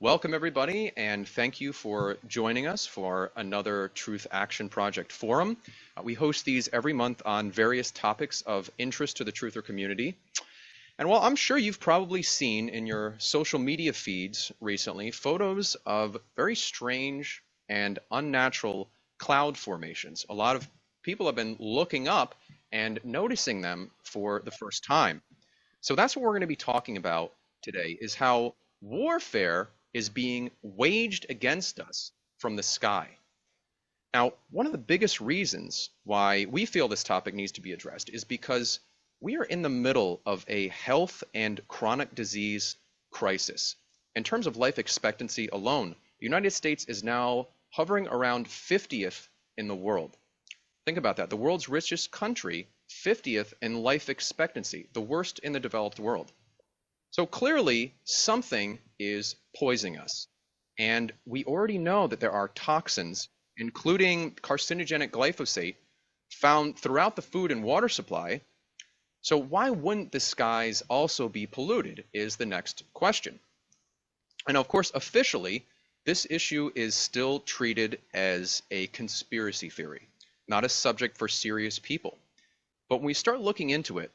Welcome, everybody, and thank you for joining us for another Truth Action Project Forum. We host these every month on various topics of interest to the truther community. And while I'm sure you've probably seen in your social media feeds recently photos of very strange and unnatural cloud formations, a lot of people have been looking up and noticing them for the first time. So that's what we're going to be talking about today, is how warfare is being waged against us from the sky. Now, one of the biggest reasons why we feel this topic needs to be addressed is because we are in the middle of a health and chronic disease crisis. In terms of life expectancy alone, the United States is now hovering around 50th in the world. Think about that. The world's richest country, 50th in life expectancy, the worst in the developed world. So clearly, something is poisoning us. And we already know that there are toxins, including carcinogenic glyphosate, found throughout the food and water supply. So why wouldn't the skies also be polluted is the next question. And of course, officially, this issue is still treated as a conspiracy theory, not a subject for serious people. But when we start looking into it,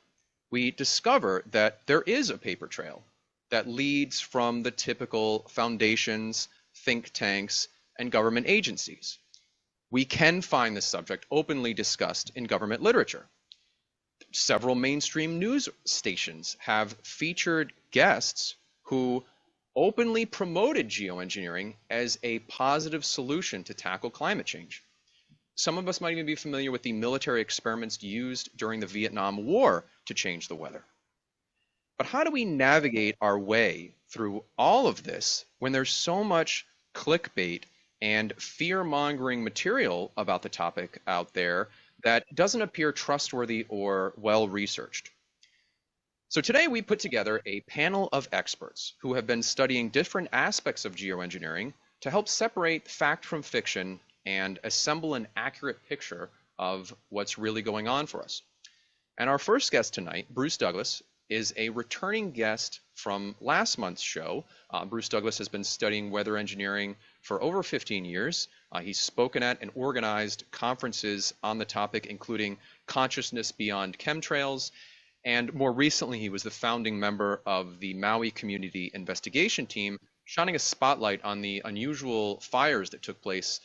we discover that there is a paper trail that leads from the typical foundations, think tanks, and government agencies. We can find this subject openly discussed in government literature. Several mainstream news stations have featured guests who openly promoted geoengineering as a positive solution to tackle climate change. Some of us might even be familiar with the military experiments used during the Vietnam War to change the weather. But how do we navigate our way through all of this when there's so much clickbait and fear-mongering material about the topic out there that doesn't appear trustworthy or well-researched? So today we put together a panel of experts who have been studying different aspects of geoengineering to help separate fact from fiction and assemble an accurate picture of what's really going on for us. And our first guest tonight, Bruce Douglas, is a returning guest from last month's show. Bruce Douglas has been studying weather engineering for over 15 years. He's spoken at and organized conferences on the topic, including Consciousness Beyond Chemtrails. And more recently, he was the founding member of the Maui Community Investigation Team, shining a spotlight on the unusual fires that took place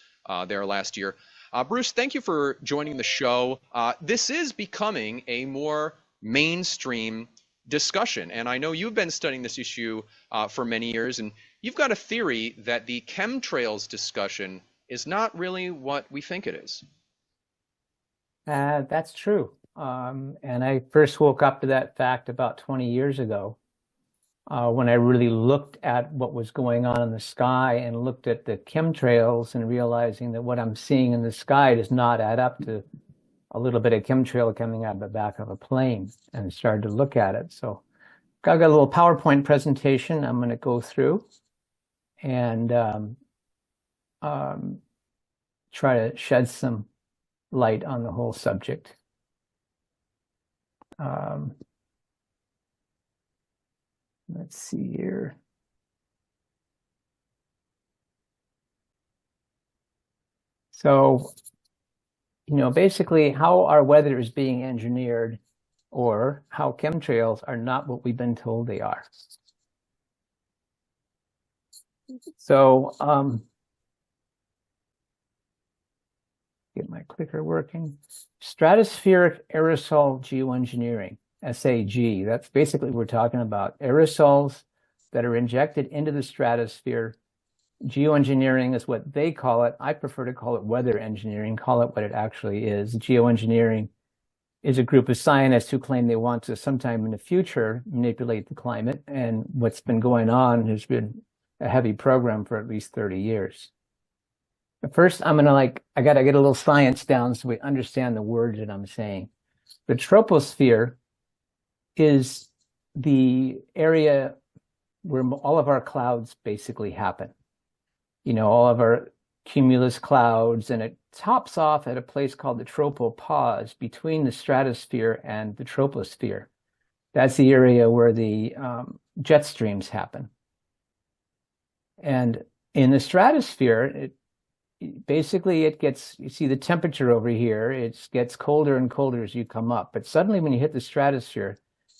there last year. Bruce, thank you for joining the show. This is becoming a more mainstream discussion, and I know you've been studying this issue for many years, and you've got a theory that the chemtrails discussion is not really what we think it is. That's true. And I first woke up to that fact about 20 years ago. When I really looked at what was going on in the sky and looked at the chemtrails and realizing that what I'm seeing in the sky does not add up to a little bit of chemtrail coming out of the back of a plane, and started to look at it. So I've got a little PowerPoint presentation I'm going to go through and try to shed some light on the whole subject. Let's see here. So, basically how our weather is being engineered, or how chemtrails are not what we've been told they are. So, get my clicker working. Stratospheric aerosol geoengineering. SAG. That's basically what we're talking about. Aerosols that are injected into the stratosphere. Geoengineering is what they call it. I prefer to call it weather engineering, call it what it actually is. Geoengineering is a group of scientists who claim they want to sometime in the future manipulate the climate. And what's been going on has been a heavy program for at least 30 years. But first, I got to get a little science down so we understand the words that I'm saying. The troposphere is the area where all of our clouds basically happen. All of our cumulus clouds, and it tops off at a place called the tropopause between the stratosphere and the troposphere. That's the area where the jet streams happen. And in the stratosphere, basically it gets, you see the temperature over here, it gets colder and colder as you come up. But suddenly when you hit the stratosphere,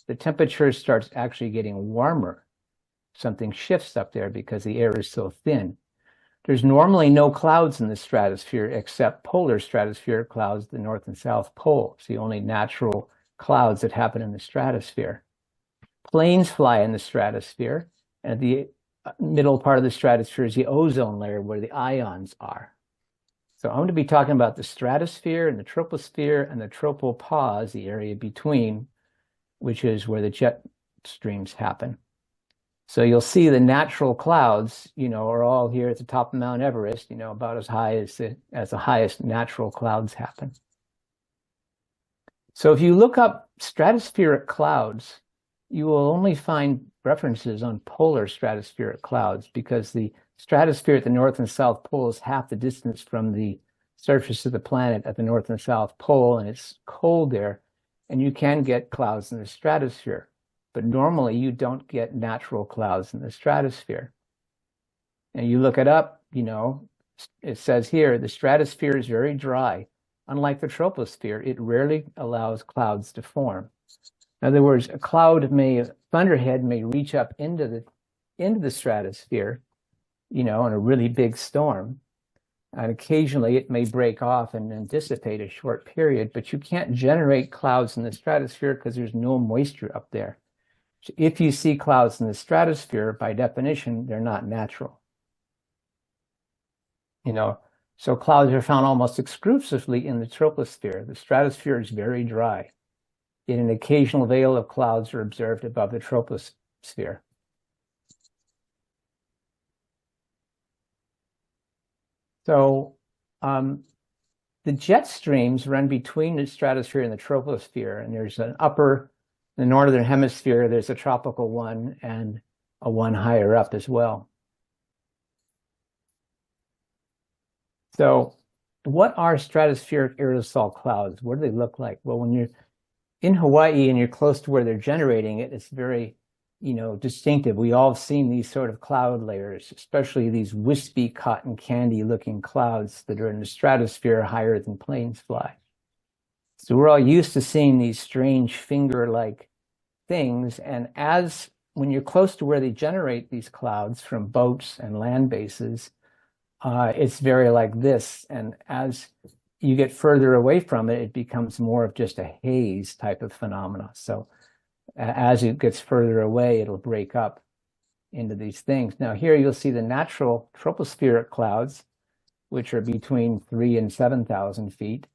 the temperature starts actually getting warmer. Something shifts up there because the air is so thin. There's normally no clouds in the stratosphere except polar stratospheric clouds, the North and South Pole. It's the only natural clouds that happen in the stratosphere. Planes fly in the stratosphere, and the middle part of the stratosphere is the ozone layer where the ions are. So I'm going to be talking about the stratosphere and the troposphere and the tropopause, the area between, which is where the jet streams happen. So you'll see the natural clouds, are all here at the top of Mount Everest, about as high as the highest natural clouds happen. So if you look up stratospheric clouds, you will only find references on polar stratospheric clouds because the stratosphere at the North and South Pole is half the distance from the surface of the planet at the North and South Pole, and it's cold there, and you can get clouds in the stratosphere. But normally you don't get natural clouds in the stratosphere. And you look it up, it says here, the stratosphere is very dry. Unlike the troposphere, it rarely allows clouds to form. In other words, a thunderhead may reach up into the stratosphere, in a really big storm. And occasionally it may break off and then dissipate a short period, but you can't generate clouds in the stratosphere because there's no moisture up there. So if you see clouds in the stratosphere, by definition, they're not natural. So clouds are found almost exclusively in the troposphere. The stratosphere is very dry. Yet an occasional veil of clouds are observed above the troposphere. So the jet streams run between the stratosphere and the troposphere, and there's an upper, in the northern hemisphere, there's a tropical one and a one higher up as well. So what are stratospheric aerosol clouds? What do they look like? Well, when you're in Hawaii and you're close to where they're generating it, it's very, distinctive. We all have seen these sort of cloud layers, especially these wispy cotton candy looking clouds that are in the stratosphere higher than planes fly. So we're all used to seeing these strange finger-like things. And when you're close to where they generate these clouds from boats and land bases, it's very like this. And as you get further away from it, it becomes more of just a haze type of phenomena. So as it gets further away, it'll break up into these things. Now here you'll see the natural tropospheric clouds, which are between 3,000 and 7,000 feet.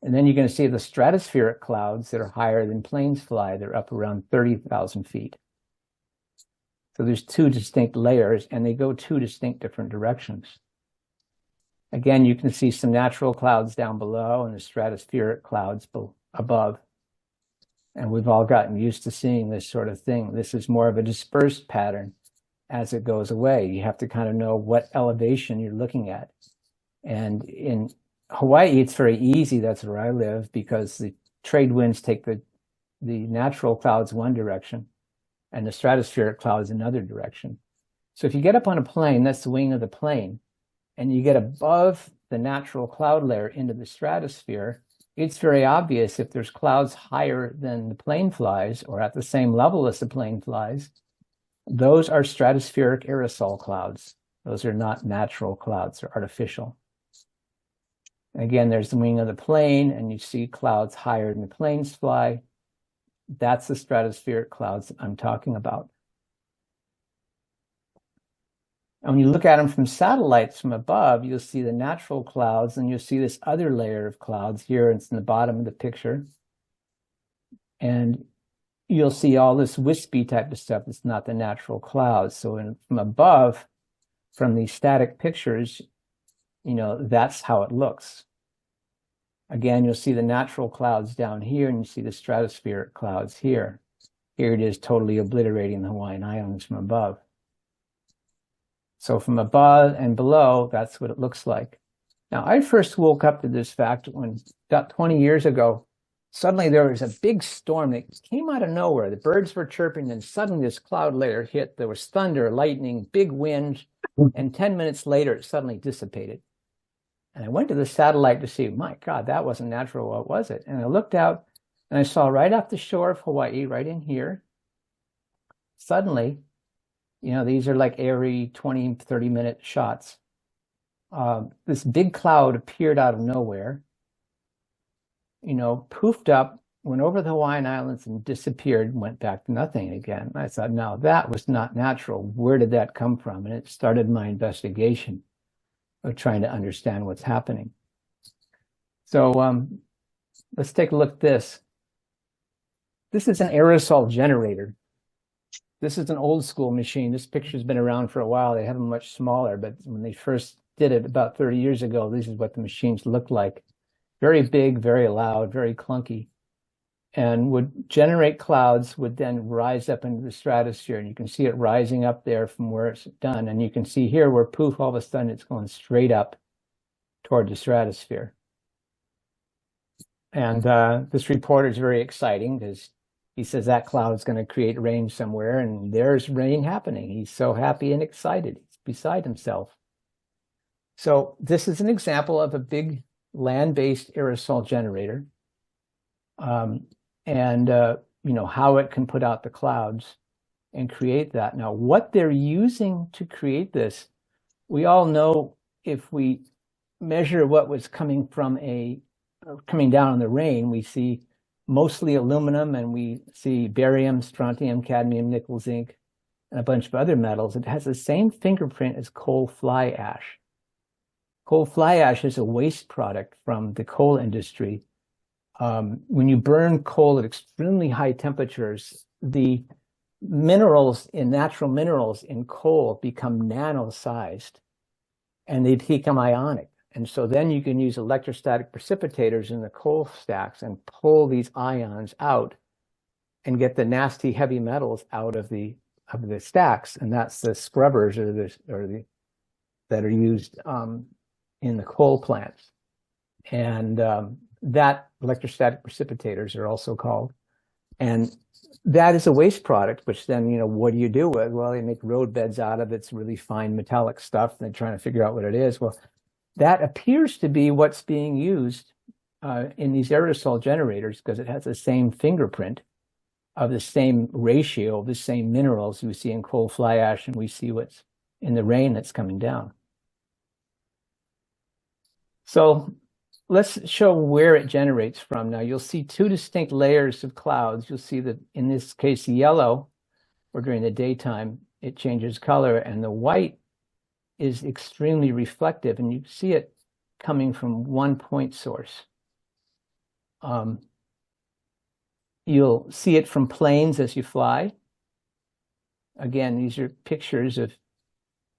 And then you're going to see the stratospheric clouds that are higher than planes fly. They're up around 30,000 feet. So there's two distinct layers, and they go two distinct different directions. Again, you can see some natural clouds down below and the stratospheric clouds above. And we've all gotten used to seeing this sort of thing. This is more of a dispersed pattern as it goes away. You have to kind of know what elevation you're looking at. And in Hawaii, it's very easy. That's where I live, because the trade winds take the natural clouds one direction and the stratospheric clouds another direction. So if you get up on a plane, that's the wing of the plane, and you get above the natural cloud layer into the stratosphere, it's very obvious if there's clouds higher than the plane flies or at the same level as the plane flies, those are stratospheric aerosol clouds. Those are not natural clouds, they're artificial. Again, there's the wing of the plane, and you see clouds higher than the planes fly. That's the stratospheric clouds that I'm talking about. And when you look at them from satellites from above, you'll see the natural clouds, and you'll see this other layer of clouds here. It's in the bottom of the picture. And you'll see all this wispy type of stuff that's not the natural clouds. So from above, from these static pictures, that's how it looks. Again, you'll see the natural clouds down here, and you see the stratospheric clouds here. Here it is totally obliterating the Hawaiian Islands from above. So from above and below, that's what it looks like. Now, I first woke up to this fact when about 20 years ago, Suddenly there was a big storm that came out of nowhere. The birds were chirping, and suddenly this cloud layer hit. There was thunder, lightning, big wind, and 10 minutes later it suddenly dissipated. And I went to the satellite to see, my God, that wasn't natural. What was it? And I looked out and I saw right off the shore of Hawaii, right in here, suddenly, these are like every 20, 30-minute shots. This big cloud appeared out of nowhere, poofed up, went over the Hawaiian Islands and disappeared, went back to nothing again. I thought, no, that was not natural. Where did that come from? And it started my investigation of trying to understand what's happening. So let's take a look at this. This is an aerosol generator. This is an old school machine. This picture's been around for a while. They have them much smaller, but when they first did it about 30 years ago, this is what the machines looked like. Very big, very loud, very clunky, and would generate clouds, would then rise up into the stratosphere. And you can see it rising up there from where it's done. And you can see here where poof, all of a sudden it's going straight up toward the stratosphere. And this reporter is very exciting because he says that cloud is going to create rain somewhere, and there's rain happening. He's so happy and excited. He's beside himself. So this is an example of a big land-based aerosol generator, and how it can put out the clouds and create that. Now, what they're using to create this, we all know if we measure what was coming down in the rain, we see mostly aluminum, and we see barium, strontium, cadmium, nickel, zinc, and a bunch of other metals. It has the same fingerprint as coal fly ash. Coal fly ash is a waste product from the coal industry. When you burn coal at extremely high temperatures, the natural minerals in coal become nano-sized, and they become ionic. And so then you can use electrostatic precipitators in the coal stacks and pull these ions out and get the nasty heavy metals out of the stacks. And that's the scrubbers that are used in the coal plants. And that electrostatic precipitators are also called. And that is a waste product, which then, what do you do with? Well, they make road beds out of it. It's really fine metallic stuff. And they're trying to figure out what it is. Well, that appears to be what's being used in these aerosol generators, because it has the same fingerprint of the same ratio of the same minerals we see in coal fly ash, and we see what's in the rain that's coming down. So let's show where it generates from. Now, you'll see two distinct layers of clouds. You'll see that in this case, yellow, or during the daytime, it changes color, and the white is extremely reflective, and you see it coming from one point source. You'll see it from planes as you fly. Again, these are pictures of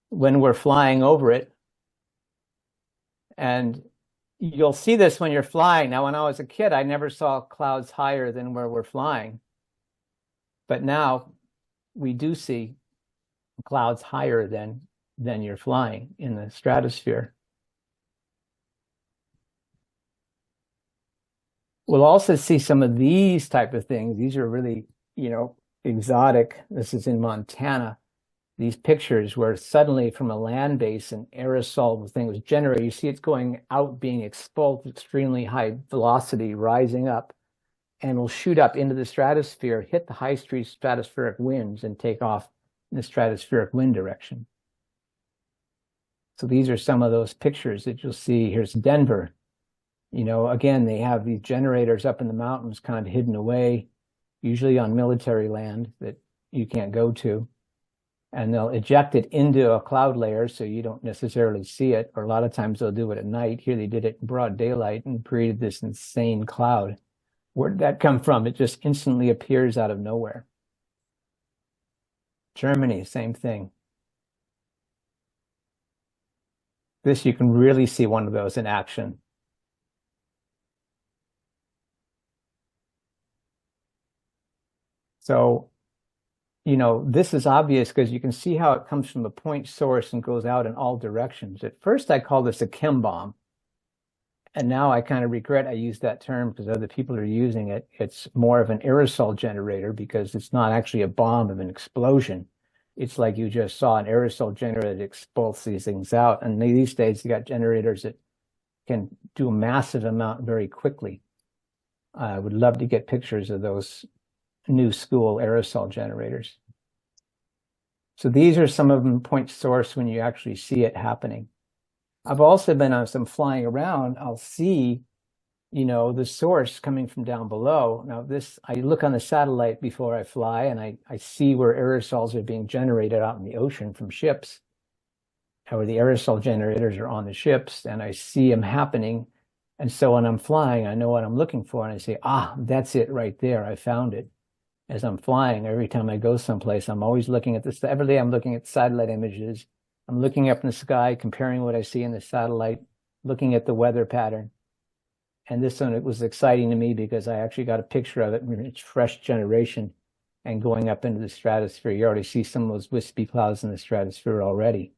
when we're flying over it. And you'll see this when you're flying. Now, when I was a kid, I never saw clouds higher than where we're flying. But now we do see clouds higher than you're flying in the stratosphere. We'll also see some of these type of things. These are really, exotic. This is in Montana. These pictures where suddenly from a land base, an aerosol thing was generated. You see it's going out, being expelled at extremely high velocity, rising up, and will shoot up into the stratosphere, hit the high stratospheric winds, and take off in the stratospheric wind direction. So these are some of those pictures that you'll see. Here's Denver. Again, they have these generators up in the mountains, kind of hidden away, usually on military land that you can't go to. And they'll eject it into a cloud layer so you don't necessarily see it. Or a lot of times they'll do it at night. Here they did it in broad daylight and created this insane cloud. Where did that come from? It just instantly appears out of nowhere. Germany, same thing. This, you can really see one of those in action. So, this is obvious because you can see how it comes from a point source and goes out in all directions. At first, I call this a chem bomb. and now I kind of regret I used that term because other people are using it. It's more of an aerosol generator because it's not actually a bomb of an explosion. It's like you just saw an aerosol generator that expels these things out. And these days you got generators that can do a massive amount very quickly. I would love to get pictures of those new school aerosol generators. So these are some of them point source when you actually see it happening. I've also been on some flying around. I'll see, the source coming from down below. Now I look on the satellite before I fly, and I see where aerosols are being generated out in the ocean from ships, or the aerosol generators are on the ships, and I see them happening. And so when I'm flying, I know what I'm looking for, and I say, that's it right there. I found it. As I'm flying, every time I go someplace, I'm always looking at this. Every day I'm looking at satellite images. I'm looking up in the sky, comparing what I see in the satellite, looking at the weather pattern. And this one, it was exciting to me because I actually got a picture of it in its fresh generation and going up into the stratosphere. You already see some of those wispy clouds in the stratosphere already.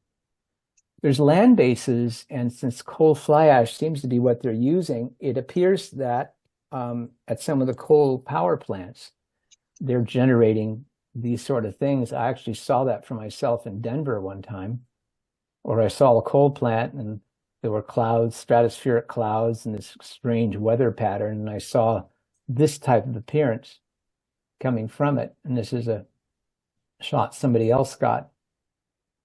There's land bases, and since coal fly ash seems to be what they're using, it appears that at some of the coal power plants, they're generating these sort of things. I actually saw that for myself in Denver one time, where I saw a coal plant and there were clouds, stratospheric clouds, and this strange weather pattern. And I saw this type of appearance coming from it. And this is a shot somebody else got.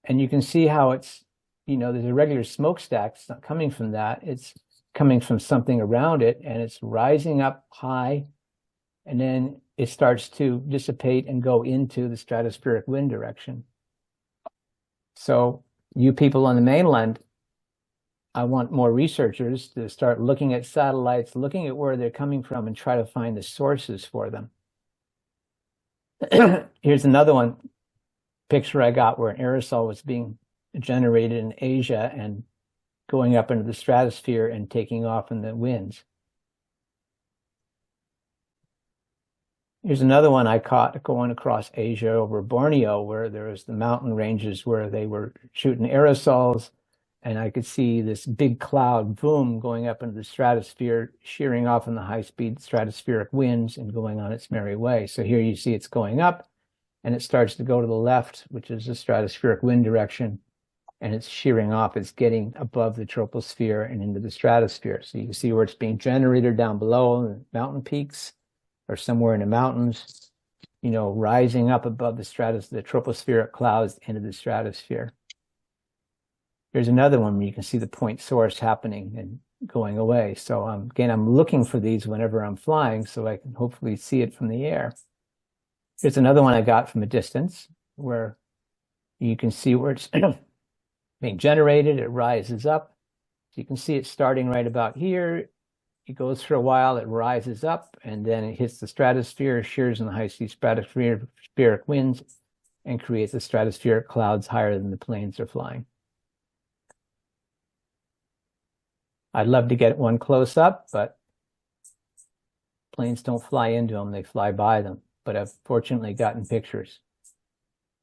And you can see how it's, there's a regular smokestack. It's not coming from that. It's coming from something around it, and it's rising up high, and then it starts to dissipate and go into the stratospheric wind direction. So you people on the mainland, I want more researchers to start looking at satellites, looking at where they're coming from, and try to find the sources for them. Here's another one picture I got where an aerosol was being generated in Asia and going up into the stratosphere and taking off in the winds. Here's another one I caught going across Asia over Borneo, where there was the mountain ranges where they were shooting aerosols, and I could see this big cloud, boom, going up into the stratosphere, shearing off in the high-speed stratospheric winds and going on its merry way. So here you see it's going up, and it starts to go to the left, which is the stratospheric wind direction, and it's shearing off. It's getting above the troposphere and into the stratosphere. So you can see where it's being generated down below in the mountain peaks or somewhere in the mountains, rising up above the tropospheric clouds into the stratosphere. There's another one where you can see the point source happening and going away. So again, I'm looking for these whenever I'm flying so I can hopefully see it from the air. Here's another one I got from a distance where you can see where it's being generated. It rises up. So you can see it starting right about here. It goes for a while, it rises up, and then it hits the stratosphere, shears in the high-speed stratospheric winds, and creates the stratospheric clouds higher than the planes are flying. I'd love to get one close up, but planes don't fly into them, they fly by them. But I've fortunately gotten pictures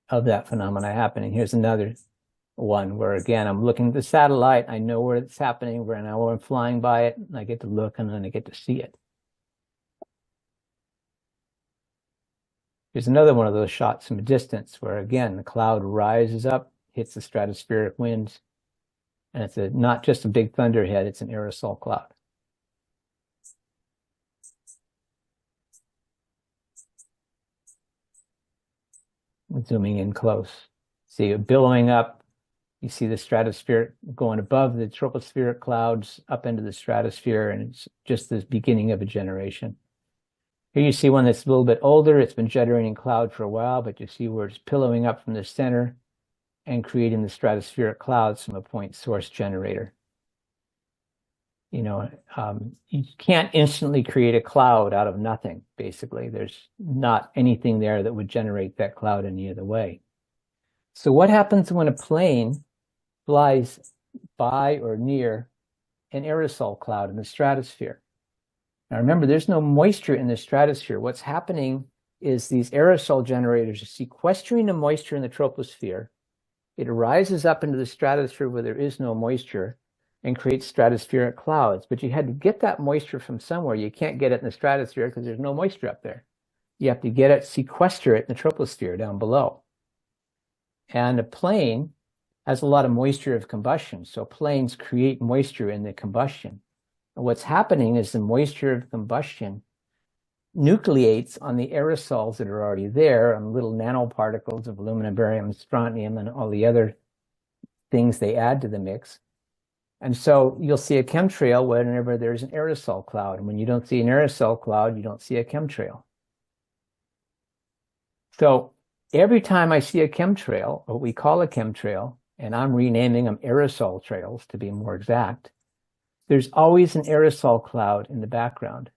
of that phenomena happening. Here's another one where, again, I'm looking at the satellite. I know where it's happening, where now I'm flying by it, and I get to look, and then I get to see it. Here's another one of those shots from a distance where, again, the cloud rises up, hits the stratospheric winds, and it's not just a big thunderhead, it's an aerosol cloud. Zooming in close. See it billowing up. You see the stratosphere going above the tropospheric clouds up into the stratosphere, and it's just the beginning of a generation. Here you see one that's a little bit older. It's been generating cloud for a while, but you see where it's pillowing up from the center and creating the stratospheric clouds from a point source generator. You can't instantly create a cloud out of nothing, basically. There's not anything there that would generate that cloud any other way. So what happens when a plane flies by or near an aerosol cloud in the stratosphere? Now remember, there's no moisture in the stratosphere. What's happening is these aerosol generators are sequestering the moisture in the troposphere. It rises up into the stratosphere where there is no moisture, and create stratospheric clouds. But you had to get that moisture from somewhere. You can't get it in the stratosphere because there's no moisture up there. You have to get it, sequester it in the troposphere down below. And a plane has a lot of moisture of combustion. So planes create moisture in the combustion. And what's happening is the moisture of combustion nucleates on the aerosols that are already there, on little nanoparticles of aluminum, barium, strontium, and all the other things they add to the mix. And so you'll see a chemtrail whenever there's an aerosol cloud. And when you don't see an aerosol cloud, you don't see a chemtrail. So every time I see a chemtrail, what we call a chemtrail, and I'm renaming them aerosol trails to be more exact, there's always an aerosol cloud in the background.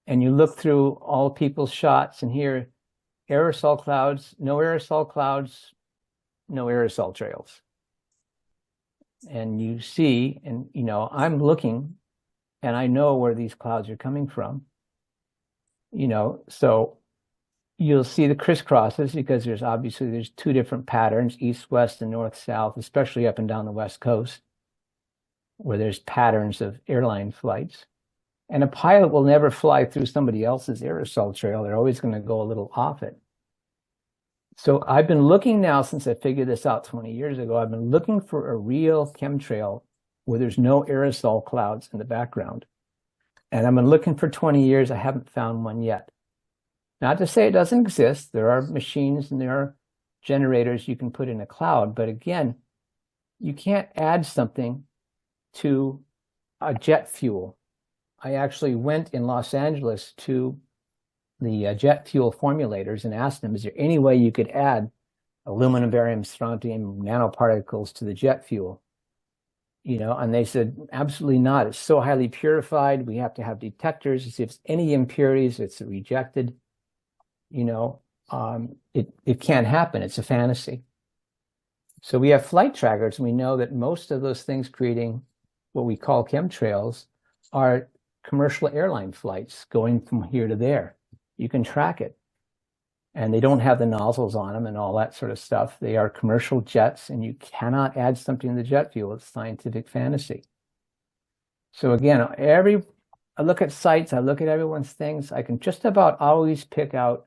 And you look through all people's shots and here, aerosol clouds, no aerosol clouds, no aerosol trails. And you see, and you know, I'm looking and I know where these clouds are coming from. You know, so you'll see the crisscrosses because there's two different patterns, east, west, and north, south, especially up and down the West Coast, where there's patterns of airline flights. And a pilot will never fly through somebody else's aerosol trail. They're always going to go a little off it. So I've been looking now since I figured this out 20 years ago. I've been looking for a real chemtrail where there's no aerosol clouds in the background. And I've been looking for 20 years. I haven't found one yet. Not to say it doesn't exist. There are machines and there are generators you can put in a cloud. But again, you can't add something to a jet fuel. I actually went in Los Angeles to the jet fuel formulators and asked them, is there any way you could add aluminum, barium, strontium nanoparticles to the jet fuel? You know, and they said, absolutely not. It's so highly purified. We have to have detectors to see if it's any impurities, it's rejected. You know, it can't happen. It's a fantasy. So we have flight trackers, and we know that most of those things creating what we call chemtrails are commercial airline flights going from here to there. You can track it. And they don't have the nozzles on them and all that sort of stuff. They are commercial jets, and you cannot add something to the jet fuel. It's scientific fantasy. So again, I look at sites, I look at everyone's things, I can just about always pick out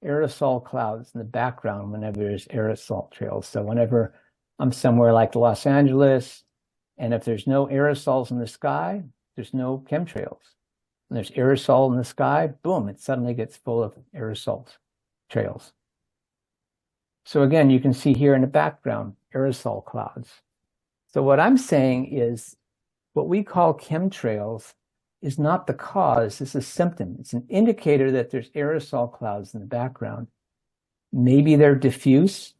aerosol clouds in the background whenever there's aerosol trails. So whenever I'm somewhere like Los Angeles, and if there's no aerosols in the sky, there's no chemtrails. When there's aerosol in the sky, boom, it suddenly gets full of aerosols trails. So again, you can see here in the background, aerosol clouds. So what I'm saying is what we call chemtrails is not the cause, it's a symptom. It's an indicator that there's aerosol clouds in the background. Maybe they're diffuse,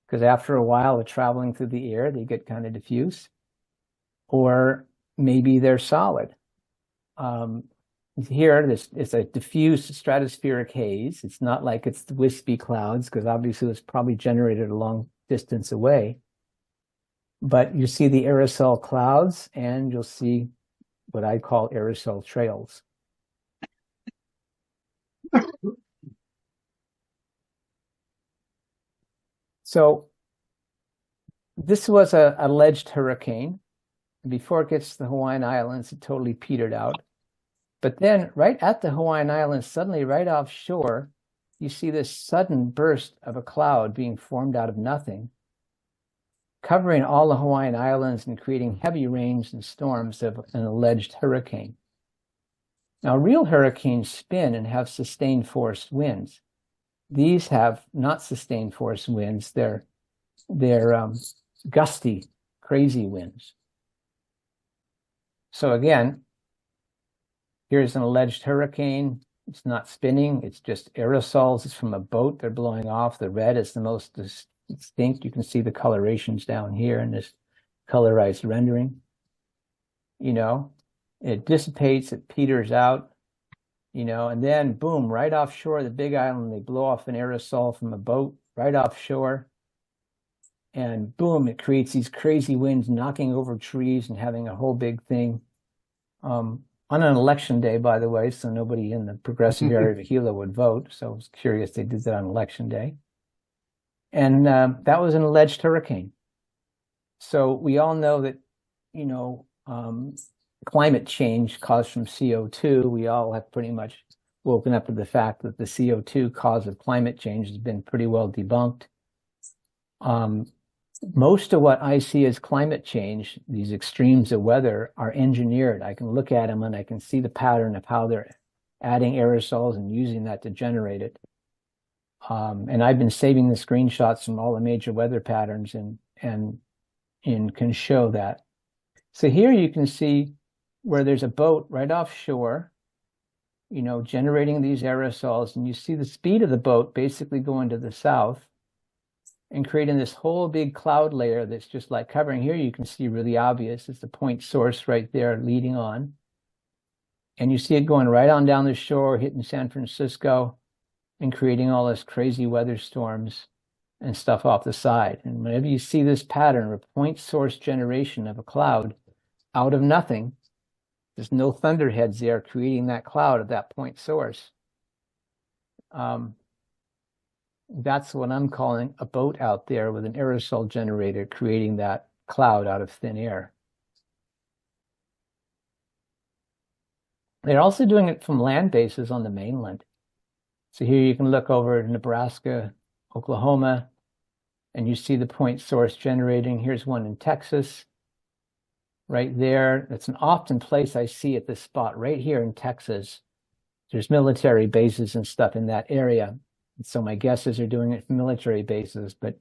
because after a while of traveling through the air, they get kind of diffuse. Or maybe they're solid. Here, it's a diffuse stratospheric haze. It's not like it's the wispy clouds, because obviously it's probably generated a long distance away. But you see the aerosol clouds, and you'll see what I call aerosol trails. So this was an alleged hurricane. Before it gets to the Hawaiian Islands, it totally petered out. But then right at the Hawaiian Islands, suddenly right offshore, you see this sudden burst of a cloud being formed out of nothing, covering all the Hawaiian Islands and creating heavy rains and storms of an alleged hurricane. Now, real hurricanes spin and have sustained force winds. These have not sustained force winds. They're gusty, crazy winds. So again, here's an alleged hurricane. It's not spinning. It's just aerosols. It's from a boat they're blowing off. The red is the most distinct. You can see the colorations down here in this colorized rendering. You know, it dissipates, it peters out, you know, and then boom, right offshore, the big island, they blow off an aerosol from a boat right offshore. And boom, it creates these crazy winds knocking over trees and having a whole big thing. On an election day, by the way, so nobody in the progressive area of Gila would vote. So I was curious they did that on election day. And that was an alleged hurricane. So we all know that climate change caused from CO2. We all have pretty much woken up to the fact that the CO2 cause of climate change has been pretty well debunked. Most of what I see as climate change, these extremes of weather, are engineered. I can look at them and I can see the pattern of how they're adding aerosols and using that to generate it. And I've been saving the screenshots from all the major weather patterns and can show that. So here you can see where there's a boat right offshore, generating these aerosols, and you see the speed of the boat basically going to the south and creating this whole big cloud layer that's just like covering. Here you can see really obvious. It's the point source right there leading on. And you see it going right on down the shore, hitting San Francisco and creating all this crazy weather storms and stuff off the side. And whenever you see this pattern of point source generation of a cloud out of nothing, there's no thunderheads there creating that cloud at that point source. That's what I'm calling a boat out there with an aerosol generator creating that cloud out of thin air. They're also doing it from land bases on the mainland. So here you can look over at Nebraska, Oklahoma, and you see the point source generating. Here's one in Texas, right there. That's an often place I see at this spot right here in Texas. There's military bases and stuff in that area. And so my guess is they're doing it from military bases. But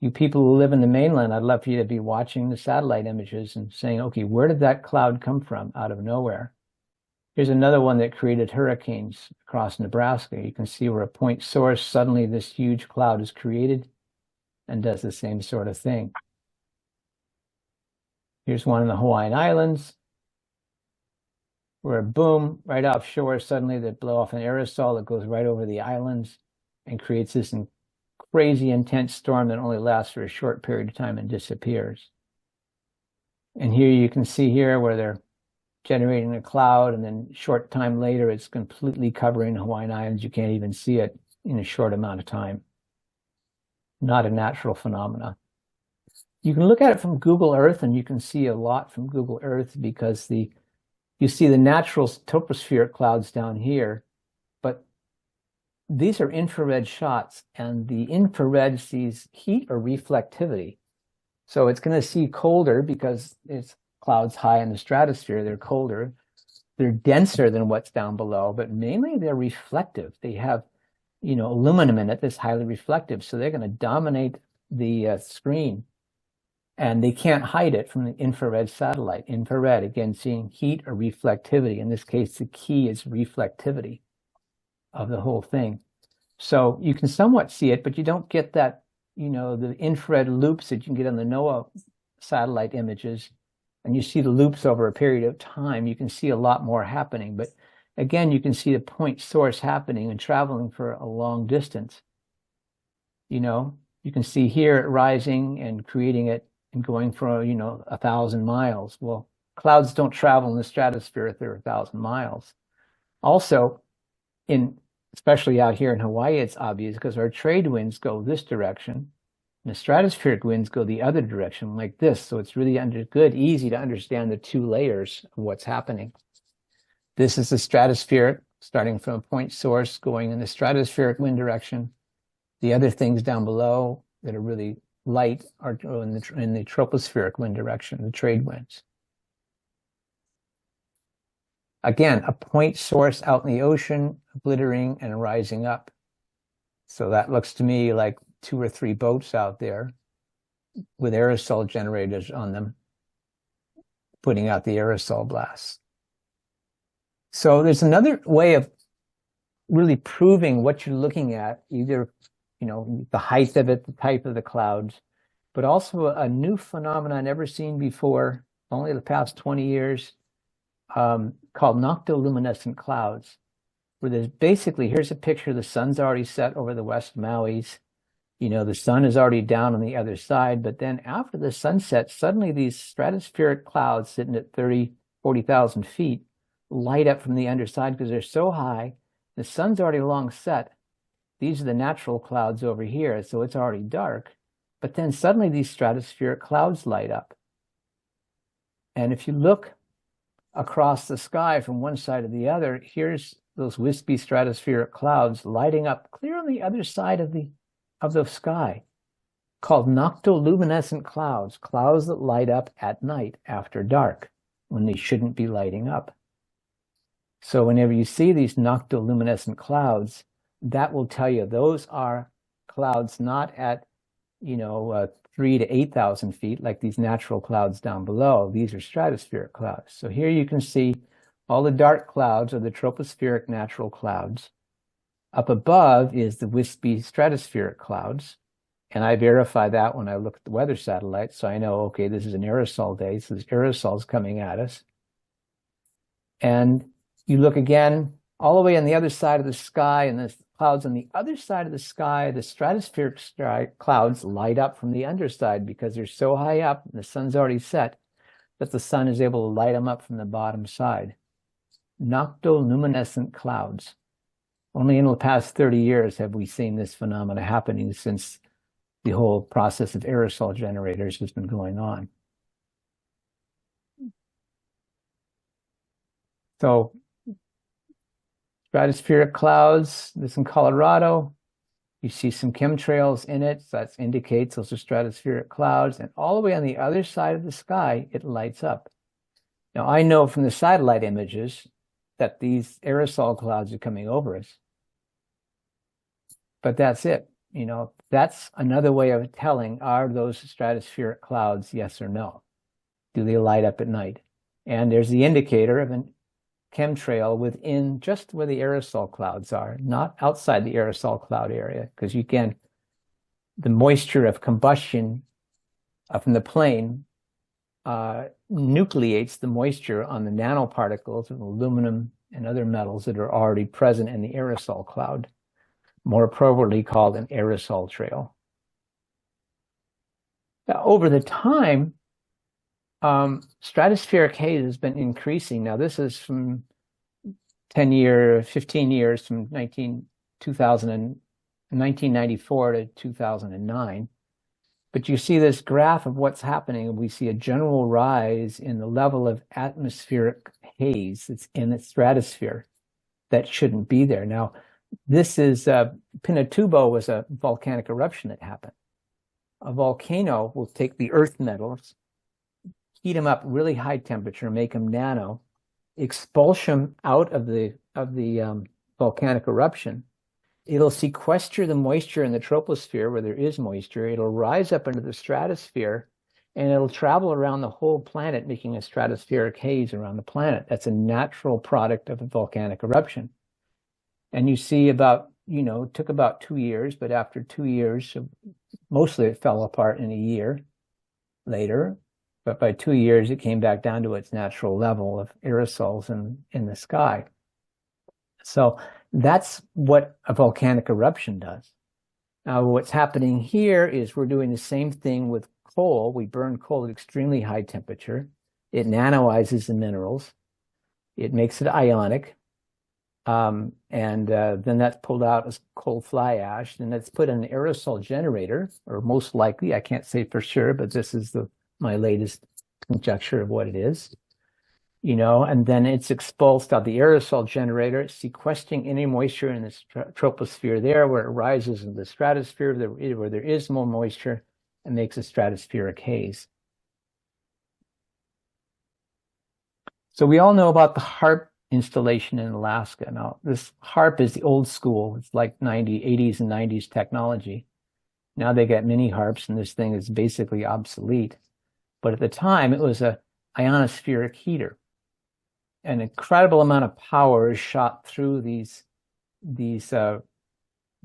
you people who live in the mainland, I'd love for you to be watching the satellite images and saying, okay, where did that cloud come from out of nowhere? Here's another one that created hurricanes across Nebraska. You can see where a point source, suddenly this huge cloud is created and does the same sort of thing. Here's one in the Hawaiian Islands, where boom, right offshore, suddenly they blow off an aerosol that goes right over the islands and creates this crazy intense storm that only lasts for a short period of time and disappears. And here you can see here where they're generating a cloud, and then short time later, it's completely covering the Hawaiian Islands. You can't even see it in a short amount of time. Not a natural phenomena. You can look at it from Google Earth, and you can see a lot from Google Earth because you see the natural tropospheric clouds down here, but these are infrared shots, and the infrared sees heat or reflectivity. So it's going to see colder because it's clouds high in the stratosphere. They're colder. They're denser than what's down below, but mainly they're reflective. They have, aluminum in it that's highly reflective. So they're going to dominate the screen, and they can't hide it from the infrared satellite. Infrared, again, seeing heat or reflectivity. In this case, the key is reflectivity of the whole thing. So you can somewhat see it, but you don't get that, the infrared loops that you can get on the NOAA satellite images. And you see the loops over a period of time. You can see a lot more happening. But again, you can see the point source happening and traveling for a long distance. You can see here it rising and creating it and going for, 1,000 miles. Well, clouds don't travel in the stratosphere if they're 1,000 miles. Also, especially out here in Hawaii, it's obvious because our trade winds go this direction. And the stratospheric winds go the other direction like this. So it's really easy to understand the two layers of what's happening. This is the stratospheric, starting from a point source, going in the stratospheric wind direction. The other things down below that are really light are in the tropospheric wind direction, the trade winds. Again, a point source out in the ocean, glittering and rising up. So that looks to me like 2 or 3 boats out there with aerosol generators on them, putting out the aerosol blasts. So there's another way of really proving what you're looking at, either, the height of it, the type of the clouds, but also a new phenomenon never seen before, only the past 20 years, called noctoluminescent clouds, where there's basically, here's a picture, the sun's already set over the West Maui's. The sun is already down on the other side, but then after the sunset, suddenly these stratospheric clouds sitting at 30, 40,000 feet light up from the underside because they're so high. The sun's already long set. These are the natural clouds over here, so it's already dark. But then suddenly these stratospheric clouds light up. And if you look across the sky from one side to the other, here's those wispy stratospheric clouds lighting up clear on the other side of the sky, called noctoluminescent clouds, clouds that light up at night after dark when they shouldn't be lighting up. So whenever you see these noctoluminescent clouds, that will tell you those are clouds not at 3 to 8,000 feet like these natural clouds down below. These are stratospheric clouds. So here you can see all the dark clouds are the tropospheric natural clouds. Up above is the wispy stratospheric clouds. And I verify that when I look at the weather satellite. So I know, okay, this is an aerosol day. So there's aerosols coming at us. And you look again all the way on the other side of the sky, and the clouds on the other side of the sky, the stratospheric clouds light up from the underside because they're so high up and the sun's already set that the sun is able to light them up from the bottom side. Noctoluminescent clouds. Only in the past 30 years have we seen this phenomena happening since the whole process of aerosol generators has been going on. So stratospheric clouds, this in Colorado, you see some chemtrails in it. So that indicates those are stratospheric clouds. And all the way on the other side of the sky, it lights up. Now, I know from the satellite images that these aerosol clouds are coming over us. But that's it. That's another way of telling, are those stratospheric clouds, yes or no? Do they light up at night? And there's the indicator of a chemtrail within just where the aerosol clouds are, not outside the aerosol cloud area, because the moisture of combustion from the plane nucleates the moisture on the nanoparticles of aluminum and other metals that are already present in the aerosol cloud, more appropriately called an aerosol trail. Now, over the time, stratospheric haze has been increasing. Now, this is from 15 years from 1994 to 2009. But you see this graph of what's happening, and we see a general rise in the level of atmospheric haze that's in the stratosphere that shouldn't be there. Now, this is Pinatubo was a volcanic eruption that happened. A volcano will take the earth metals, heat them up really high temperature, make them nano, expulse them out of the volcanic eruption. It'll sequester the moisture in the troposphere where there is moisture. It'll rise up into the stratosphere, and it'll travel around the whole planet, making a stratospheric haze around the planet. That's a natural product of a volcanic eruption. And you see it took about 2 years, but after 2 years, mostly it fell apart in a year later. But by 2 years, it came back down to its natural level of aerosols in the sky. So that's what a volcanic eruption does. Now, what's happening here is we're doing the same thing with coal. We burn coal at extremely high temperature. It nanoizes the minerals. It makes it ionic. And then that's pulled out as coal fly ash. Then that's put in an aerosol generator, or most likely, I can't say for sure, but this is my latest conjecture of what it is. And then it's expulsed out the aerosol generator, sequestering any moisture in the troposphere there, where it rises in the stratosphere, where there is more moisture, and makes a stratospheric haze. So we all know about the HARP installation in Alaska. Now, this HARP is the old school. It's like 80s and 90s technology. Now they got mini HARPs, and this thing is basically obsolete. But at the time, it was a ionospheric heater. An incredible amount of power is shot through these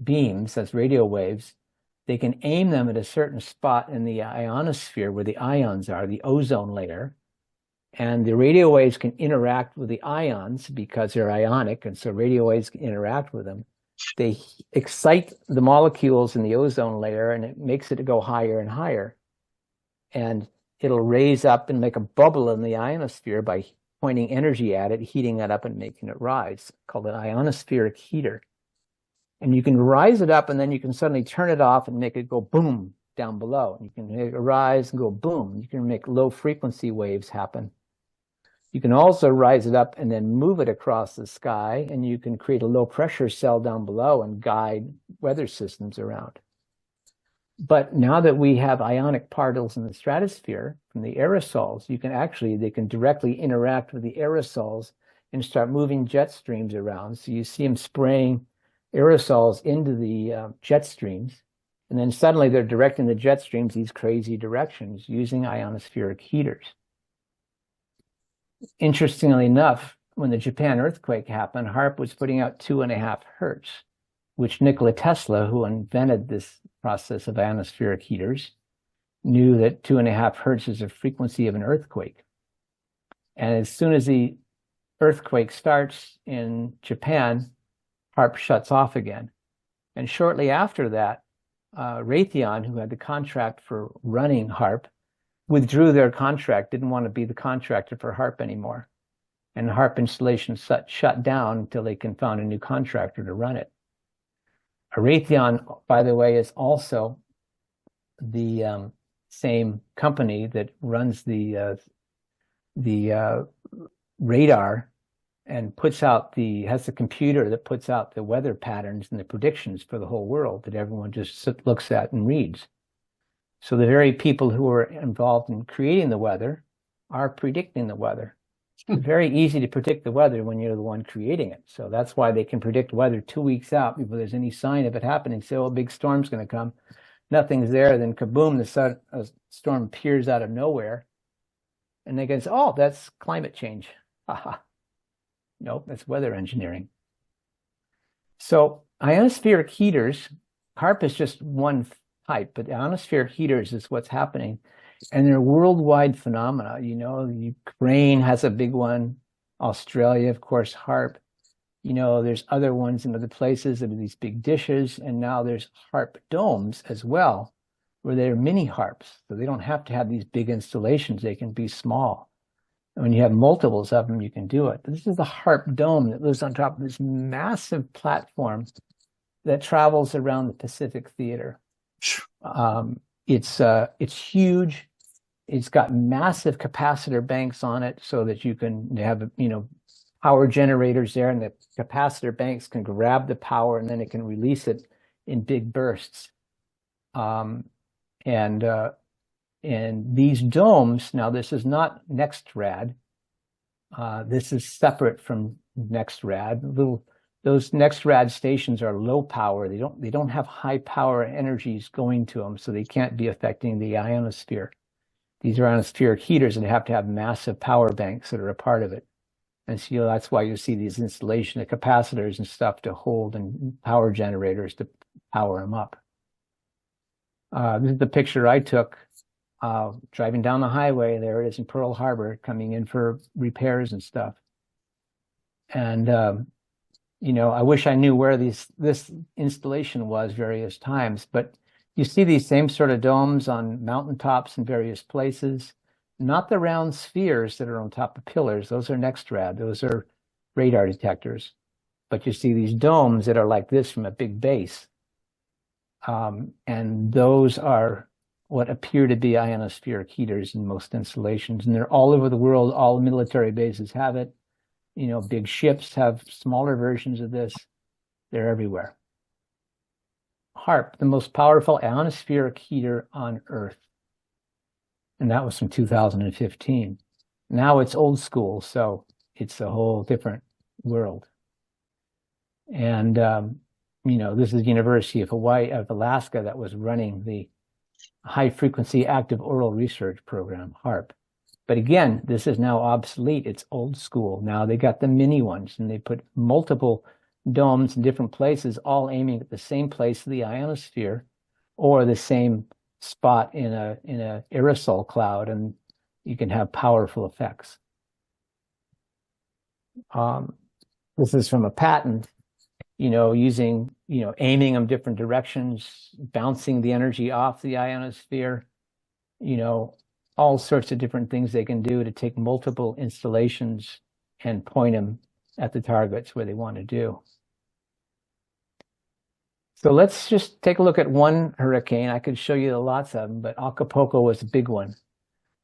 beams, as radio waves. They can aim them at a certain spot in the ionosphere where the ions are, the ozone layer. And the radio waves can interact with the ions because they're ionic, and so radio waves can interact with them. They excite the molecules in the ozone layer, and it makes it go higher and higher. And it'll raise up and make a bubble in the ionosphere by pointing energy at it, heating it up and making it rise, called an ionospheric heater. And you can rise it up, and then you can suddenly turn it off and make it go boom down below. You can make it rise and go boom. You can make low frequency waves happen You can also rise it up and then move it across the sky, and you can create a low pressure cell down below and guide weather systems around. But now that we have ionic particles in the stratosphere from the aerosols, they can directly interact with the aerosols and start moving jet streams around. So you see them spraying aerosols into the jet streams, and then suddenly they're directing the jet streams these crazy directions using ionospheric heaters. Interestingly enough, when the Japan earthquake happened, HAARP was putting out 2.5 hertz, which Nikola Tesla, who invented this process of ionospheric heaters, knew that 2.5 hertz is the frequency of an earthquake. And as soon as the earthquake starts in Japan, HAARP shuts off again. And shortly after that, Raytheon, who had the contract for running HAARP, withdrew their contract, didn't want to be the contractor for HAARP anymore. And the HAARP installation shut down until they can find a new contractor to run it. Raytheon, by the way, is also the same company that runs the radar and has the computer that puts out the weather patterns and the predictions for the whole world that everyone just looks at and reads. So the very people who are involved in creating the weather are predicting the weather. It's very easy to predict the weather when you're the one creating it. So that's why they can predict weather 2 weeks out before there's any sign of it happening. Say, oh, a big storm's going to come. Nothing's there. Then kaboom, a storm appears out of nowhere. And they can say, oh, that's climate change. Haha. Nope, that's weather engineering. So ionospheric heaters, HAARP is just one type, but ionospheric heaters is what's happening. And they're worldwide phenomena. You know, Ukraine has a big one. Australia, of course, HAARP. You know, there's other ones in other places that are these big dishes. And now there's HAARP domes as well, where they're mini HAARPs. So they don't have to have these big installations. They can be small. And when you have multiples of them, you can do it. This is the HAARP dome that lives on top of this massive platform that travels around the Pacific Theater. It's huge. It's got massive capacitor banks on it so that you can have, power generators there, and the capacitor banks can grab the power and then it can release it in big bursts. And these domes, now this is not NextRad. This is separate from NextRad. Those NextRad stations are low power. They don't have high power energies going to them, so they can't be affecting the ionosphere. These are ionospheric heaters, and they have to have massive power banks that are a part of it. And so that's why you see these installation of capacitors and stuff to hold and power generators to power them up. This is the picture I took driving down the highway. There it is in Pearl Harbor, coming in for repairs and stuff. And I wish I knew where this installation was various times, but you see these same sort of domes on mountaintops in various places, not the round spheres that are on top of pillars. Those are NextRad. Those are radar detectors. But you see these domes that are like this from a big base. And those are what appear to be ionospheric heaters in most installations. And they're all over the world. All military bases have it. Big ships have smaller versions of this. They're everywhere. HAARP, the most powerful ionospheric heater on Earth. And that was from 2015. Now it's old school, so it's a whole different world. And, this is the University of Alaska that was running the high frequency active oral research program, HAARP. But again, this is now obsolete. It's old school. Now they got the mini ones, and they put multiple domes in different places, all aiming at the same place of the ionosphere or the same spot in a aerosol cloud, and you can have powerful effects. This is from a patent, using, aiming them different directions, bouncing the energy off the ionosphere, all sorts of different things they can do to take multiple installations and point them at the targets where they want to do. So let's just take a look at one hurricane. I could show you lots of them, but Acapulco was a big one.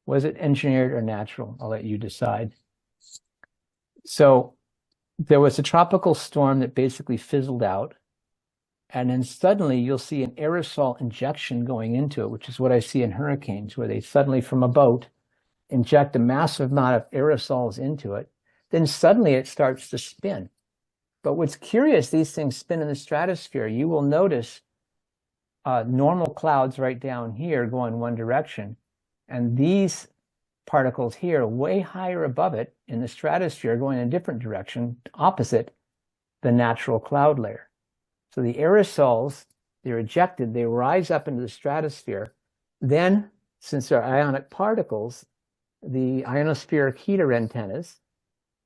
Was it engineered or natural? I'll let you decide. So there was a tropical storm that basically fizzled out. And then suddenly you'll see an aerosol injection going into it, which is what I see in hurricanes, where they suddenly from a boat inject a massive amount of aerosols into it. Then suddenly it starts to spin. But what's curious, these things spin in the stratosphere. You will notice normal clouds right down here go in one direction. And these particles here, way higher above it in the stratosphere, going in a different direction, opposite the natural cloud layer. So the aerosols, they're ejected, they rise up into the stratosphere. Then, since they're ionic particles, the ionospheric heater antennas,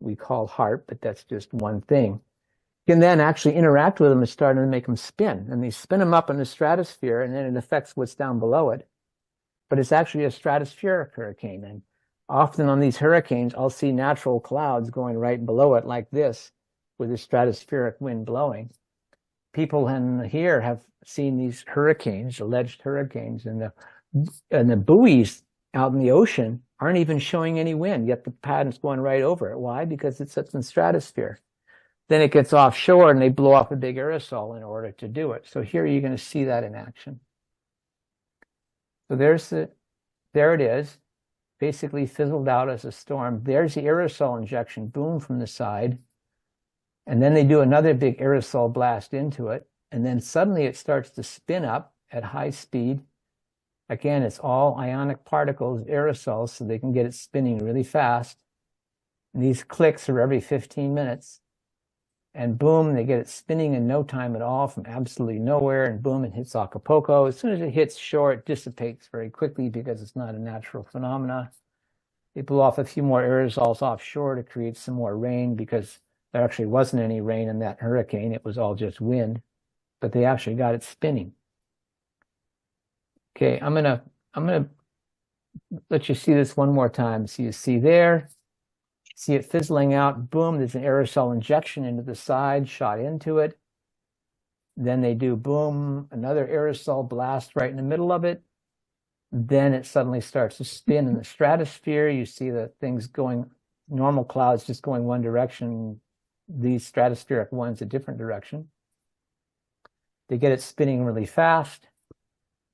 we call HARP, but that's just one thing, can then actually interact with them and start to make them spin. And they spin them up in the stratosphere, and then it affects what's down below it. But it's actually a stratospheric hurricane. And often on these hurricanes, I'll see natural clouds going right below it like this, with the stratospheric wind blowing. People in here have seen these hurricanes, alleged hurricanes, and the buoys out in the ocean aren't even showing any wind, yet the pattern's going right over it. Why? Because it's up in the stratosphere. Then it gets offshore and they blow off a big aerosol in order to do it. So here you're going to see that in action. So there it is, basically fizzled out as a storm. There's the aerosol injection, boom, from the side. And then they do another big aerosol blast into it. And then suddenly it starts to spin up at high speed. Again, it's all ionic particles, aerosols, so they can get it spinning really fast. And these clicks are every 15 minutes. And boom, they get it spinning in no time at all from absolutely nowhere. And boom, it hits Acapulco. As soon as it hits shore, it dissipates very quickly because it's not a natural phenomena. They blow off a few more aerosols offshore to create some more rain, because there actually wasn't any rain in that hurricane. It was all just wind, but they actually got it spinning. Okay, I'm gonna let you see this one more time. So you see there, see it fizzling out. Boom, there's an aerosol injection into the side, shot into it. Then they do boom, another aerosol blast right in the middle of it. Then it suddenly starts to spin in the stratosphere. You see the things going, normal clouds just going one direction, these stratospheric ones a different direction. They get it spinning really fast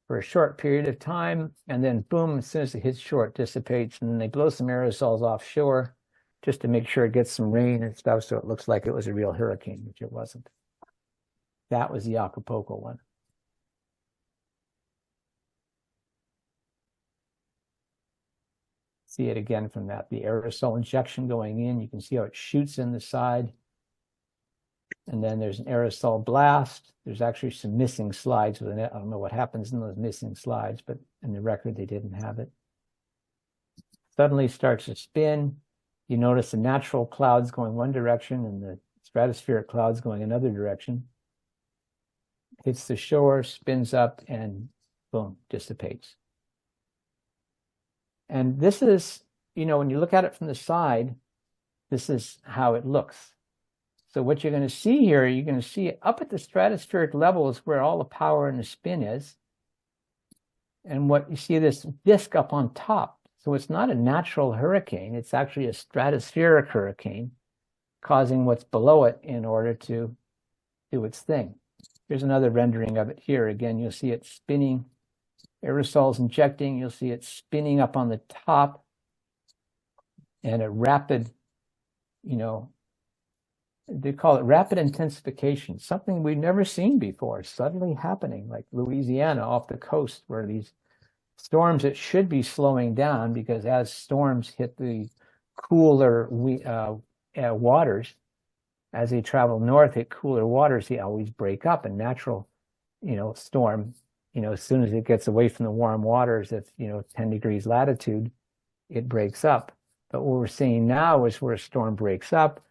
for a short period of time, and then boom, as soon as it hits shore, it dissipates, and then they blow some aerosols offshore just to make sure it gets some rain and stuff, so it looks like it was a real hurricane, which it wasn't. That was the Acapulco one. See it again from that, the aerosol injection going in. You can see how it shoots in the side. And then there's an aerosol blast. There's actually some missing slides with it. I don't know what happens in those missing slides, but in the record, they didn't have it. Suddenly starts to spin. You notice the natural clouds going one direction and the stratospheric clouds going another direction. Hits the shore, spins up, and boom, dissipates. And this is, when you look at it from the side, this is how it looks. So what you're going to see here, you're going to see up at the stratospheric level is where all the power and the spin is. And what you see, this disk up on top. So it's not a natural hurricane. It's actually a stratospheric hurricane causing what's below it in order to do its thing. Here's another rendering of it here. Again, you'll see it spinning, aerosols injecting. You'll see it spinning up on the top, and a rapid, they call it rapid intensification, something we've never seen before, suddenly happening, like Louisiana off the coast, where these storms that should be slowing down, because as storms hit the cooler waters, as they travel north, hit cooler waters, they always break up. And natural, storm, as soon as it gets away from the warm waters at, 10 degrees latitude, it breaks up. But what we're seeing now is where a storm breaks up,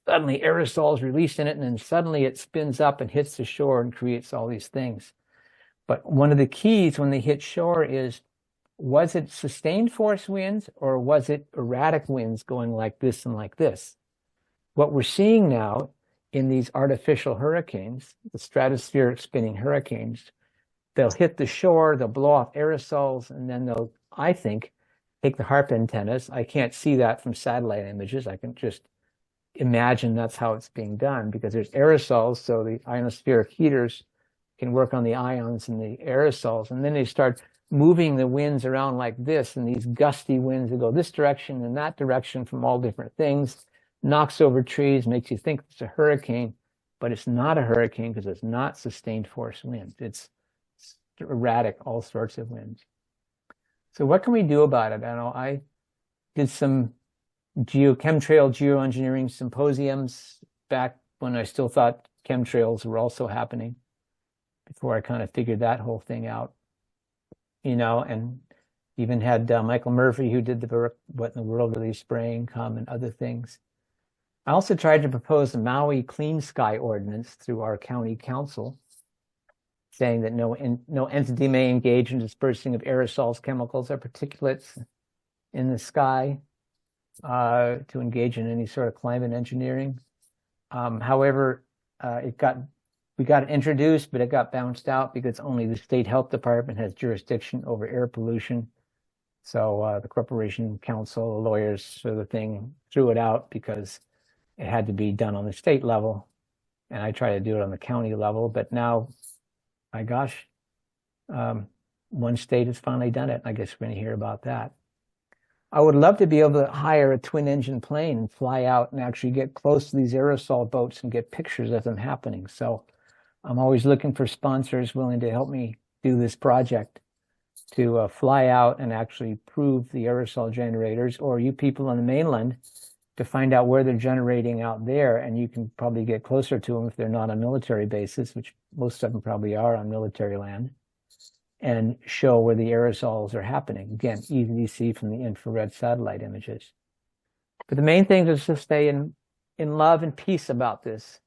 suddenly aerosols released in it, and then suddenly it spins up and hits the shore and creates all these things. But one of the keys when they hit shore is, was it sustained force winds or was it erratic winds going like this and like this? What we're seeing now in these artificial hurricanes, the stratospheric spinning hurricanes, they'll hit the shore, they'll blow off aerosols, and then they'll, I think, take the HARP antennas. I can't see that from satellite images. I can just imagine that's how it's being done, because there's aerosols, so the ionospheric heaters can work on the ions in the aerosols, and then they start moving the winds around like this, and these gusty winds that go this direction and that direction from all different things, knocks over trees, makes you think it's a hurricane, but it's not a hurricane because it's not sustained force winds. It's erratic, all sorts of winds. So what can we do about it? I did some chemtrail geoengineering symposiums back when I still thought chemtrails were also happening, before I kind of figured that whole thing out, and even had Michael Murphy, who did the work, What in the World Are They Spraying, come, and other things. I also tried to propose a Maui Clean Sky Ordinance through our county council, saying that no entity may engage in dispersing of aerosols, chemicals, or particulates in the sky to engage in any sort of climate engineering. However, we got it introduced, but it got bounced out because only the state health department has jurisdiction over air pollution. So the corporation council, the lawyers, sort of the thing, threw it out because it had to be done on the state level, and I tried to do it on the county level. But now, my gosh, one state has finally done it. I guess we're going to hear about that. I would love to be able to hire a twin-engine plane and fly out and actually get close to these aerosol boats and get pictures of them happening. So I'm always looking for sponsors willing to help me do this project, to fly out and actually prove the aerosol generators, or you people on the mainland, to find out where they're generating out there, and you can probably get closer to them if they're not on military bases, which most of them probably are on military land, and show where the aerosols are happening. Again, easy to see from the infrared satellite images. But the main thing is to stay in love and peace about this,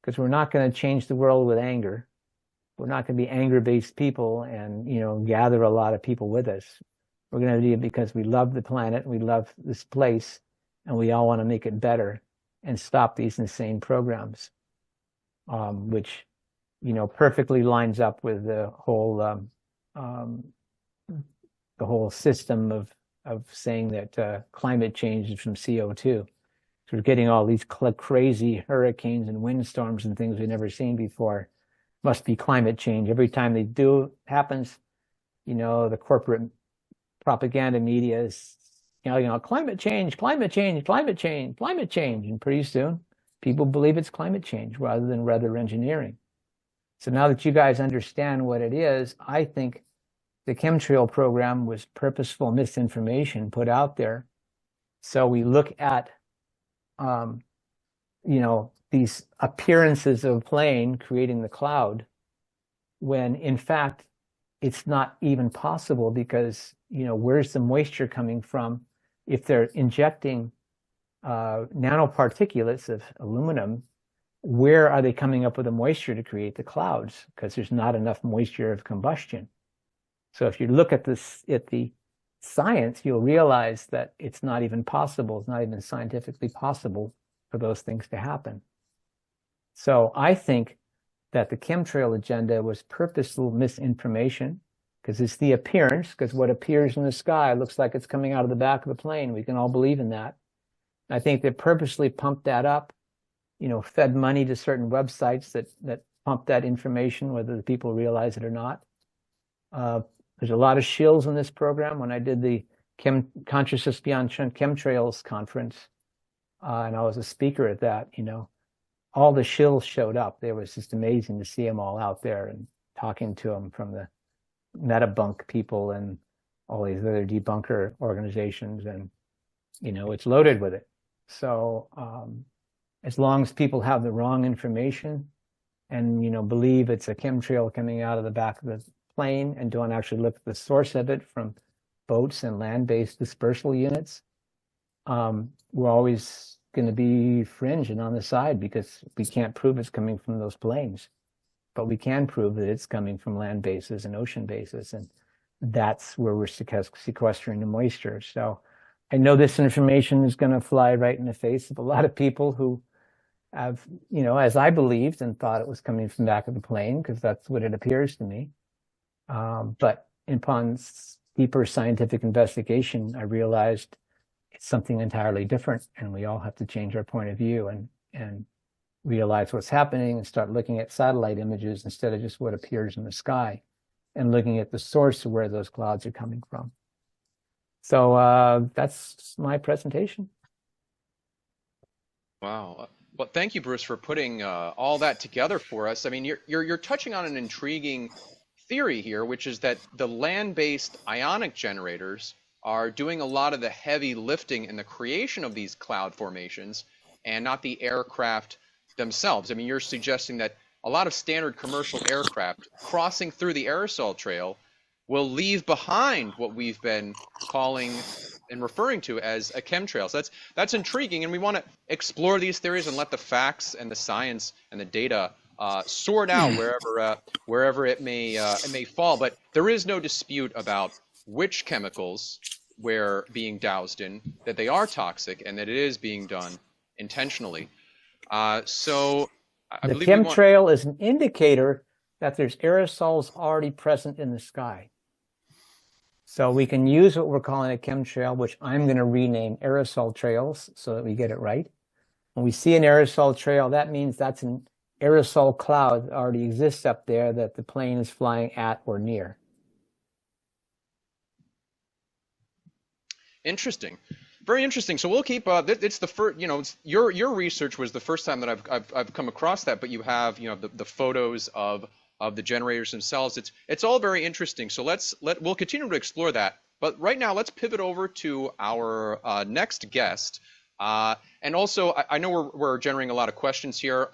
because we're not going to change the world with anger. We're not going to be anger-based people and, gather a lot of people with us. We're going to do it because we love the planet, we love this place, and we all want to make it better and stop these insane programs, which, perfectly lines up with the whole system of saying that climate change is from CO2. So we're getting all these crazy hurricanes and windstorms and things we've never seen before. Must be climate change. Every time they do happens, the corporate propaganda media is climate change, climate change, climate change, climate change. And pretty soon people believe it's climate change rather than weather engineering. So now that you guys understand what it is, I think the chemtrail program was purposeful misinformation put out there. So we look at, these appearances of a plane creating the cloud, when in fact it's not even possible, because, where's the moisture coming from? If they're injecting nanoparticulates of aluminum, where are they coming up with the moisture to create the clouds? Because there's not enough moisture of combustion. So if you look at the science, you'll realize that it's not even possible. It's not even scientifically possible for those things to happen. So I think that the chemtrail agenda was purposeful misinformation, because it's the appearance, because what appears in the sky looks like it's coming out of the back of the plane. We can all believe in that. I think they purposely pumped that up, fed money to certain websites that pump that information, whether the people realize it or not. There's a lot of shills in this program. When I did the Consciousness Beyond Chemtrails conference, and I was a speaker at that, all the shills showed up. It was just amazing to see them all out there and talking to them, from the metabunk people and all these other debunker organizations. And, it's loaded with it. So as long as people have the wrong information and, believe it's a chemtrail coming out of the back of the plane and don't actually look at the source of it from boats and land-based dispersal units, we're always going to be fringe and on the side, because we can't prove it's coming from those planes, but we can prove that it's coming from land bases and ocean bases, and that's where we're sequestering the moisture. So I know this information is going to fly right in the face of a lot of people who have, as I believed and thought it was coming from the back of the plane, because that's what it appears to me. But upon deeper scientific investigation, I realized it's something entirely different, and we all have to change our point of view and realize what's happening and start looking at satellite images instead of just what appears in the sky, and looking at the source of where those clouds are coming from. So that's my presentation. Wow. Well, thank you, Bruce, for putting all that together for us. I mean, you're touching on an intriguing theory here, which is that the land-based ionic generators are doing a lot of the heavy lifting in the creation of these cloud formations, and not the aircraft themselves. I mean, you're suggesting that a lot of standard commercial aircraft crossing through the aerosol trail will leave behind what we've been calling and referring to as a chemtrails. That's intriguing, and we want to explore these theories and let the facts and the science and the data sort out wherever it may fall. But there is no dispute about which chemicals we're being doused in, that they are toxic, and that it is being done intentionally. So I the believe chemtrail is an indicator that there's aerosols already present in the sky. So we can use what we're calling a chemtrail, which I'm going to rename aerosol trails so that we get it right. When we see an aerosol trail, that means that's an aerosol cloud that already exists up there that the plane is flying at or near. Interesting. Very interesting. So we'll keep. It's the first. Your research was the first time that I've come across that. But you have the photos of the generators themselves. It's all very interesting. So we'll continue to explore that. But right now, let's pivot over to our next guest. And also, I know we're generating a lot of questions here.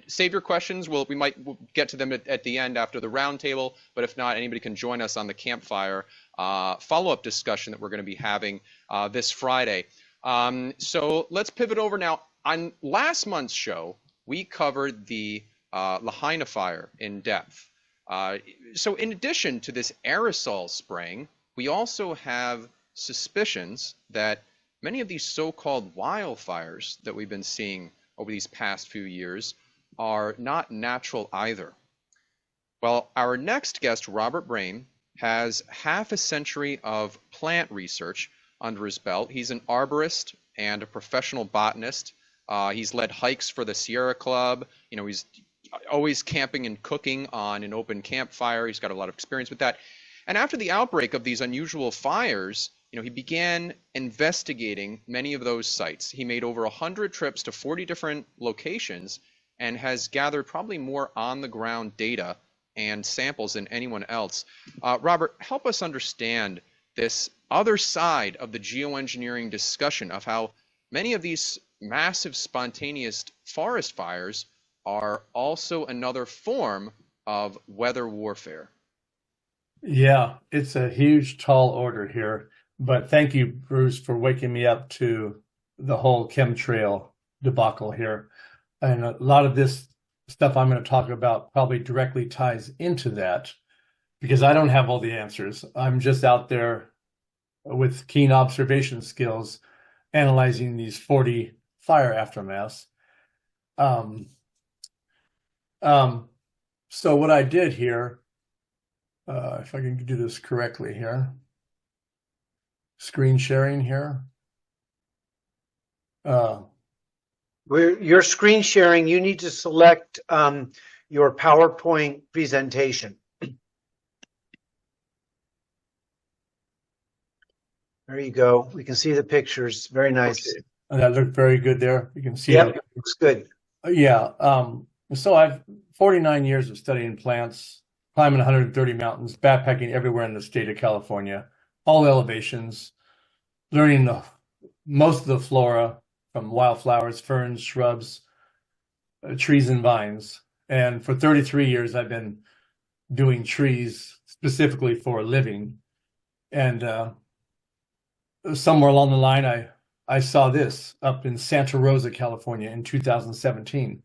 Save your questions. We'll get to them at the end after the roundtable. But if not, anybody can join us on the campfire follow-up discussion that we're going to be having this Friday. So let's pivot over now. On last month's show, we covered the Lahaina fire in depth. So in addition to this aerosol spraying, we also have suspicions that many of these so-called wildfires that we've been seeing over these past few years are not natural either. Well, our next guest, Robert Brain, has half a century of plant research under his belt. He's an arborist and a professional botanist. He's led hikes for the Sierra Club. He's always camping and cooking on an open campfire. He's got a lot of experience with that. And after the outbreak of these unusual fires, he began investigating many of those sites. He made over 100 trips to 40 different locations and has gathered probably more on-the-ground data and samples than anyone else. Robert, help us understand this other side of the geoengineering discussion of how many of these massive spontaneous forest fires are also another form of weather warfare. Yeah, it's a huge, tall order here. But thank you, Bruce, for waking me up to the whole chemtrail debacle here. And a lot of this stuff I'm going to talk about probably directly ties into that, because I don't have all the answers. I'm just out there with keen observation skills analyzing these 40 fire aftermaths. So what I did here, if I can do this correctly here, screen sharing here. You're screen sharing, you need to select your PowerPoint presentation. There you go. We can see the pictures. Very nice. And that looked very good there. You can see Yep, it. looks good. Yeah. So I've 49 years of studying plants, climbing 130 mountains, backpacking everywhere in the state of California, all elevations, learning most of the flora from wildflowers, ferns, shrubs, trees, and vines. And for 33 years, I've been doing trees specifically for a living. And somewhere along the line, I saw this up in Santa Rosa, California in 2017.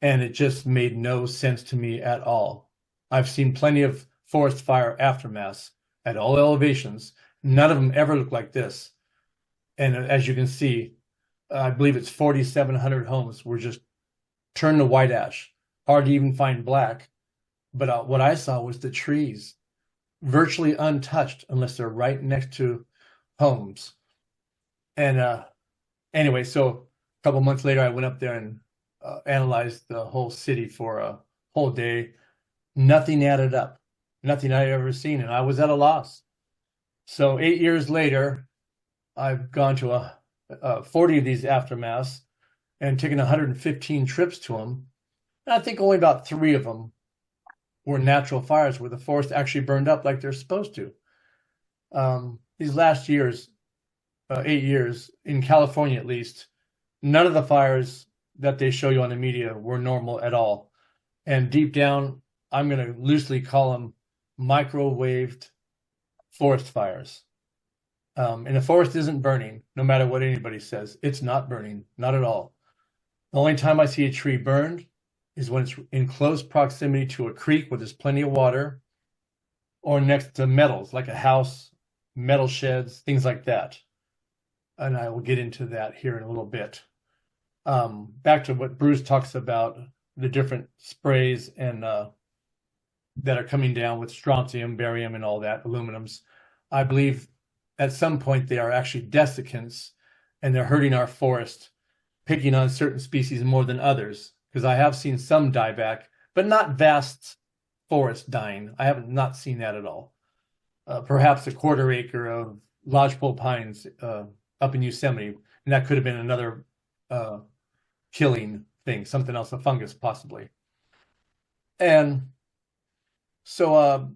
And it just made no sense to me at all. I've seen plenty of forest fire aftermaths at all elevations. None of them ever look like this. And as you can see, I believe it's 4,700 homes were just turned to white ash. Hard to even find black. But what I saw was the trees virtually untouched unless they're right next to homes. And anyway, so a couple months later, I went up there and analyzed the whole city for a whole day. Nothing added up, nothing I'd ever seen, and I was at a loss. So 8 years later, I've gone to 40 of these aftermaths and taken 115 trips to them. And I think only about 3 of them were natural fires where the forest actually burned up like they're supposed to. These last years, 8 years, in California at least, none of the fires that they show you on the media were normal at all. And deep down, I'm going to loosely call them microwaved forest fires. And the forest isn't burning, no matter what anybody says. It's not burning, not at all. The only time I see a tree burned is when it's in close proximity to a creek where there's plenty of water, or next to metals, like a house, metal sheds, things like that. And I will get into that here in a little bit. Back to what Bruce talks about, the different sprays and that are coming down with strontium, barium, and all that, aluminums. I believe at some point they are actually desiccants, and they're hurting our forest, picking on certain species more than others, because I have seen some die back, but not vast forest dying. I haven't not seen that at all. Perhaps a quarter acre of lodgepole pines up in Yosemite, and that could have been another killing thing, something else, a fungus possibly. And so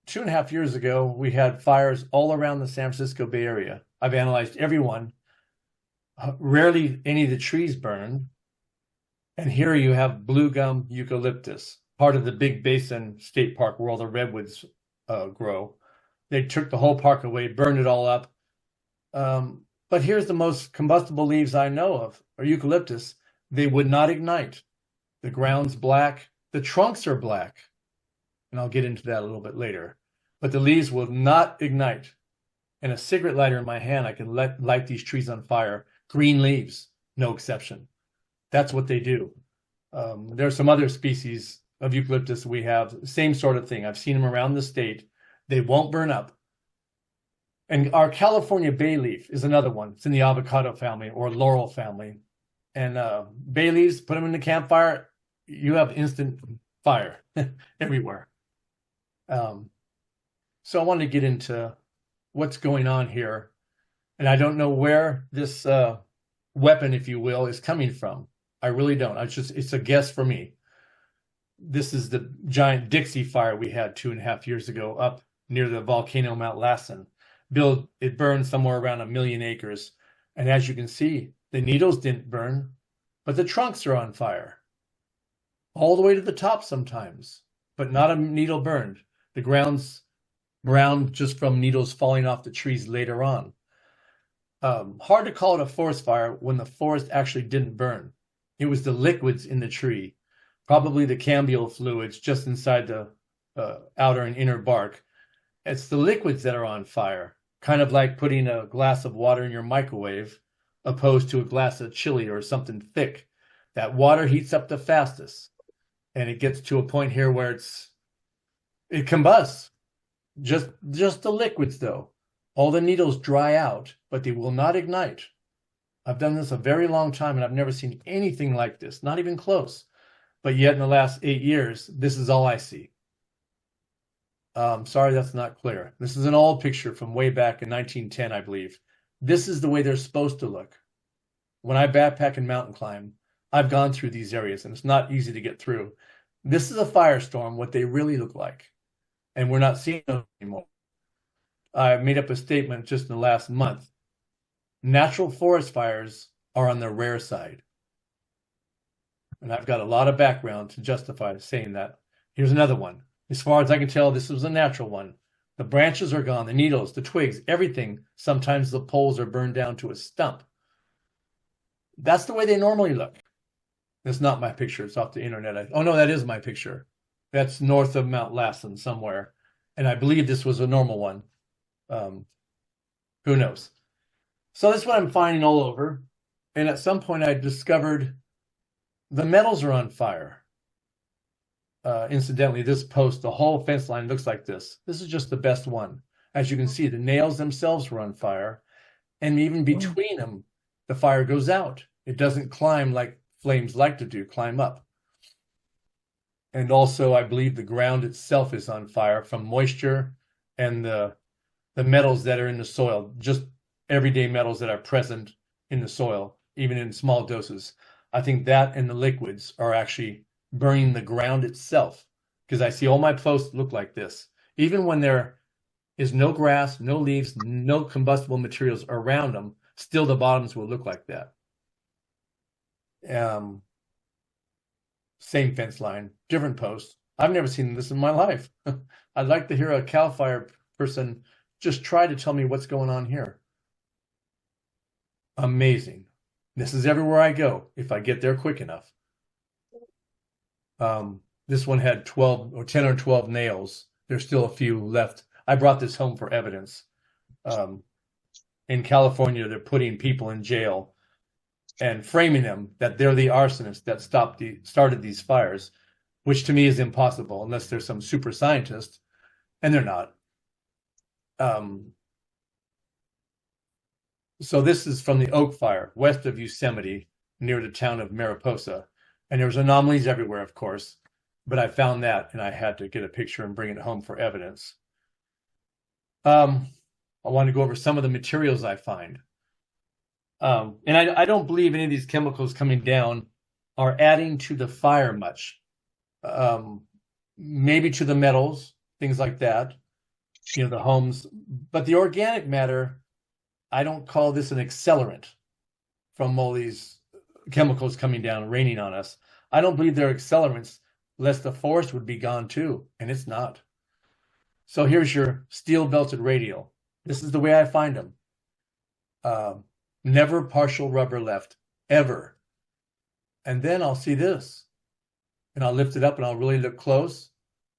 2.5 years ago, we had fires all around the San Francisco Bay Area. I've analyzed every one. Rarely any of the trees burned. And here you have blue gum eucalyptus, part of the Big Basin State Park where all the redwoods grow. They took the whole park away, burned it all up. But here's the most combustible leaves I know of, are eucalyptus. They would not ignite. The ground's black. The trunks are black. And I'll get into that a little bit later. But the leaves will not ignite. And a cigarette lighter in my hand, I can light these trees on fire. Green leaves, no exception. That's what they do. There are some other species of eucalyptus we have, same sort of thing. I've seen them around the state. They won't burn up. And our California bay leaf is another one. It's in the avocado family or laurel family. And bay leaves, put them in the campfire, you have instant fire everywhere. So I wanted to get into what's going on here. And I don't know where this weapon, if you will, is coming from. I really don't. It's a guess for me. This is the giant Dixie fire we had 2.5 years ago up near the volcano Mount Lassen. It burned somewhere around 1 million acres. And as you can see, the needles didn't burn, but the trunks are on fire. All the way to the top sometimes, but not a needle burned. The ground's brown just from needles falling off the trees later on. Hard to call it a forest fire when the forest actually didn't burn. It was the liquids in the tree, probably the cambial fluids just inside the outer and inner bark. It's the liquids that are on fire, kind of like putting a glass of water in your microwave opposed to a glass of chili or something thick. That water heats up the fastest, and it gets to a point here where it combusts. Just the liquids, though. All the needles dry out, but they will not ignite. I've done this a very long time, and I've never seen anything like this, not even close. But yet in the last 8 years, this is all I see. Sorry, that's not clear. This is an old picture from way back in 1910, I believe. This is the way they're supposed to look. When I backpack and mountain climb, I've gone through these areas, and it's not easy to get through. This is a firestorm, what they really look like. And we're not seeing them anymore. I made up a statement just in the last month. Natural forest fires are on the rare side. And I've got a lot of background to justify saying that. Here's another one. As far as I can tell, this was a natural one. The branches are gone, the needles, the twigs, everything. Sometimes the poles are burned down to a stump. That's the way they normally look. That's not my picture. It's off the internet. Oh, no, that is my picture. That's north of Mount Lassen somewhere. And I believe this was a normal one. Who knows? So that's what I'm finding all over. And at some point I discovered the metals are on fire. Incidentally, this post, the whole fence line looks like this. This is just the best one. As you can see, the nails themselves were on fire. And even between them, the fire goes out. It doesn't climb like flames like to do, climb up. And also, I believe the ground itself is on fire from moisture and the metals that are in the soil, just everyday metals that are present in the soil, even in small doses. I think that and the liquids are actually burning the ground itself, because I see all my posts look like this. Even when there is no grass, no leaves, no combustible materials around them, still the bottoms will look like that. Same fence line, different post. I've never seen this in my life. I'd like to hear a CAL FIRE person just try to tell me what's going on here. Amazing. This is everywhere I go, if I get there quick enough. This one had 12 or 10 or 12 nails. There's still a few left. I brought this home for evidence. In California, they're putting people in jail and framing them that they're the arsonists that started these fires, which to me is impossible unless there's some super scientist, and they're not. So this is from the Oak Fire, west of Yosemite, near the town of Mariposa. And there's anomalies everywhere, of course, but I found that and I had to get a picture and bring it home for evidence. I want to go over some of the materials I find. And I don't believe any of these chemicals coming down are adding to the fire much. Maybe to the metals, things like that, the homes. But the organic matter, I don't call this an accelerant from all these chemicals coming down, raining on us. I don't believe they're accelerants, lest the forest would be gone too, and it's not. So here's your steel-belted radial. This is the way I find them. Never partial rubber left, ever. And then I'll see this, and I'll lift it up and I'll really look close.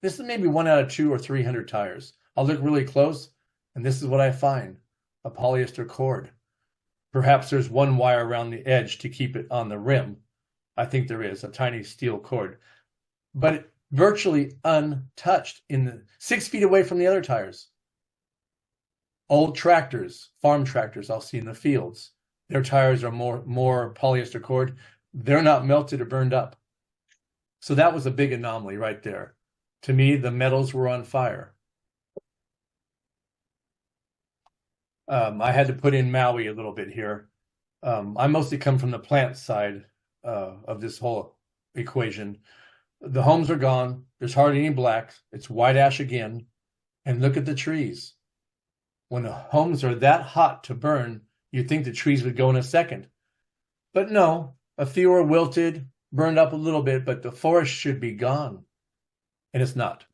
This is maybe 1 out of 200 or 300 tires. I'll look really close, and this is what I find, a polyester cord. Perhaps there's one wire around the edge to keep it on the rim. I think there is, a tiny steel cord. But virtually untouched, 6 feet away from the other tires. Old tractors, farm tractors I'll see in the fields. Their tires are more polyester cord. They're not melted or burned up. So that was a big anomaly right there. To me, the metals were on fire. I had to put in Maui a little bit here. I mostly come from the plant side of this whole equation. The homes are gone. There's hardly any black. It's white ash again. And look at the trees. When the homes are that hot to burn, you'd think the trees would go in a second. But no, a few are wilted, burned up a little bit, but the forest should be gone. And it's not.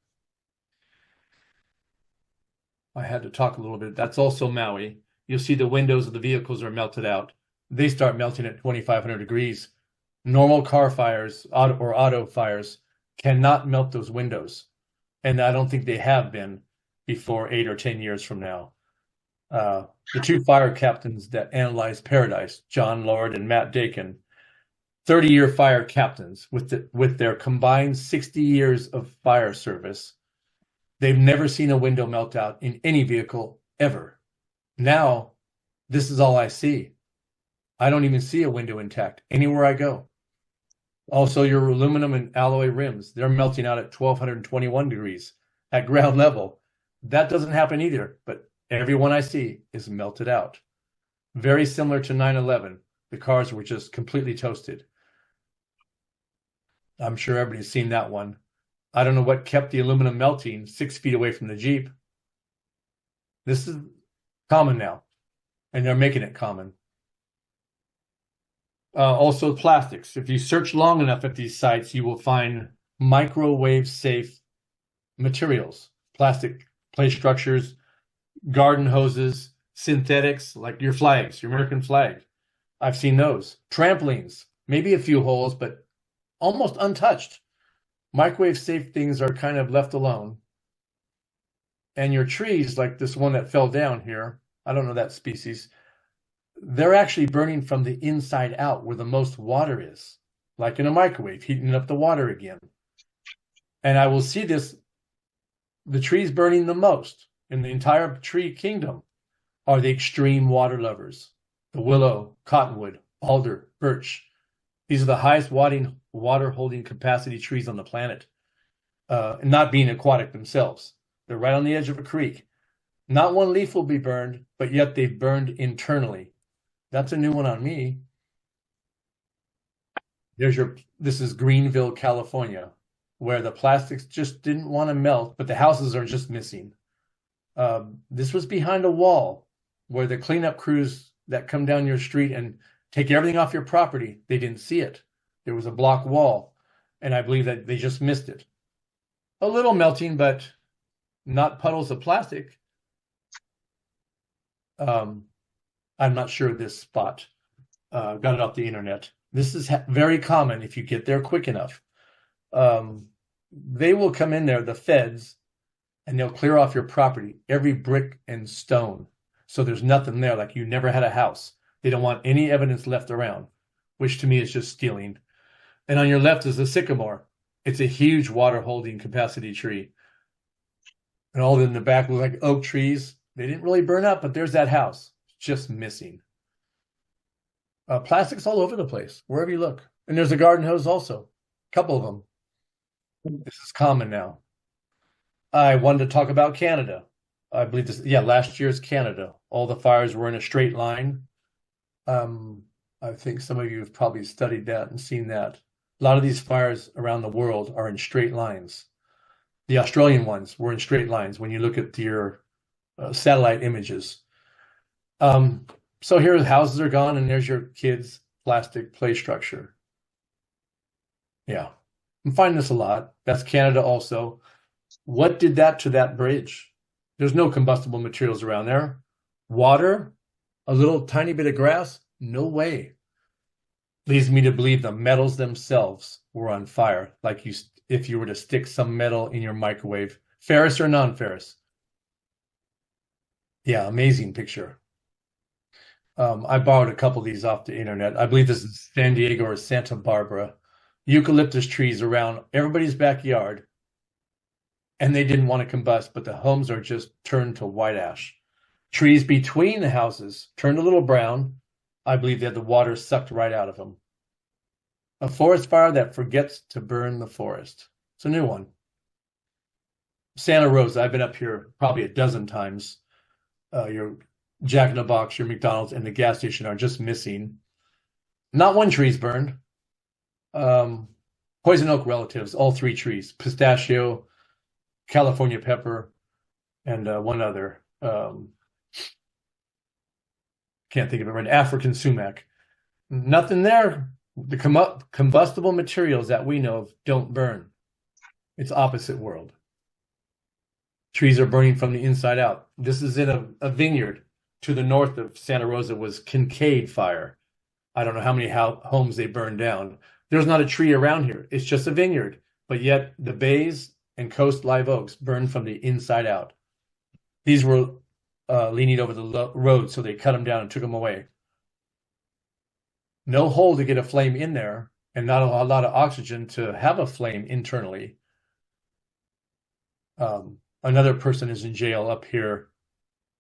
I had to talk a little bit. That's also Maui. You'll see the windows of the vehicles are melted out. They start melting at 2,500 degrees. Normal car fires or auto fires cannot melt those windows. And I don't think they have been before 8 or 10 years from now. The two fire captains that analyzed Paradise, John Lord and Matt Dakin, 30-year fire captains with their combined 60 years of fire service. They've never seen a window melt out in any vehicle ever. Now, this is all I see. I don't even see a window intact anywhere I go. Also, your aluminum and alloy rims, they're melting out at 1,221 degrees at ground level. That doesn't happen either, but every one I see is melted out. Very similar to 9/11. The cars were just completely toasted. I'm sure everybody's seen that one. I don't know what kept the aluminum melting 6 feet away from the Jeep. This is common now, and they're making it common. Also plastics. If you search long enough at these sites, you will find microwave-safe materials, plastic play structures, garden hoses, synthetics, like your flags, your American flag. I've seen those. Trampolines, maybe a few holes, but almost untouched. Microwave-safe things are kind of left alone. And your trees, like this one that fell down here, I don't know that species, they're actually burning from the inside out where the most water is, like in a microwave, heating up the water again. And I will see this, the trees burning the most in the entire tree kingdom are the extreme water lovers. The willow, cottonwood, alder, birch. These are the highest water holding capacity trees on the planet, not being aquatic themselves. They're right on the edge of a creek. Not one leaf will be burned, but yet they've burned internally. That's a new one on me. This is Greenville, California, where the plastics just didn't want to melt, but the houses are just missing. This was behind a wall where the cleanup crews that come down your street and take everything off your property, they didn't see it. There was a block wall, and I believe that they just missed it. A little melting, but not puddles of plastic. I'm not sure of this spot. Got it off the internet. This is very common if you get there quick enough. They will come in there, the feds, and they'll clear off your property, every brick and stone. So there's nothing there, like you never had a house. They don't want any evidence left around, which to me is just stealing. And on your left is the sycamore. It's a huge water holding capacity tree. And all in the back look like oak trees. They didn't really burn up, but there's that house just missing. Plastics all over the place, wherever you look. And there's a garden hose also, a couple of them. This is common now. I wanted to talk about Canada. I believe last year's Canada. All the fires were in a straight line. I think some of you have probably studied that and seen that. A lot of these fires around the world are in straight lines. The Australian ones were in straight lines when you look at your satellite images. So here the houses are gone, and there's your kids' plastic play structure. Yeah, I'm finding this a lot. That's Canada also. What did that to that bridge? There's no combustible materials around there. Water, a little tiny bit of grass, no way. Leads me to believe the metals themselves were on fire, like if you were to stick some metal in your microwave, ferrous or non-ferrous. Yeah, amazing picture. I borrowed a couple of these off the internet. I believe this is San Diego or Santa Barbara. Eucalyptus trees around everybody's backyard, and they didn't want to combust, but the homes are just turned to white ash. Trees between the houses turned a little brown. I believe they had the water sucked right out of them. A forest fire that forgets to burn the forest. It's a new one. Santa Rosa, I've been up here probably a dozen times. Your Jack in the Box, your McDonald's, and the gas station are just missing. Not one tree's burned. Poison oak relatives, all three trees. Pistachio, California pepper, and one other. Can't think of it right now. African sumac. Nothing there. The combustible materials that we know of don't burn. It's opposite world. Trees are burning from the inside out. This is in a vineyard. To the north of Santa Rosa was Kincaid fire. I don't know how many homes they burned down. There's not a tree around here. It's just a vineyard. But yet the bays and coast live oaks burned from the inside out. These were leaning over the road, so they cut them down and took them away. No hole to get a flame in there, and not a lot of oxygen to have a flame internally. Another person is in jail up here.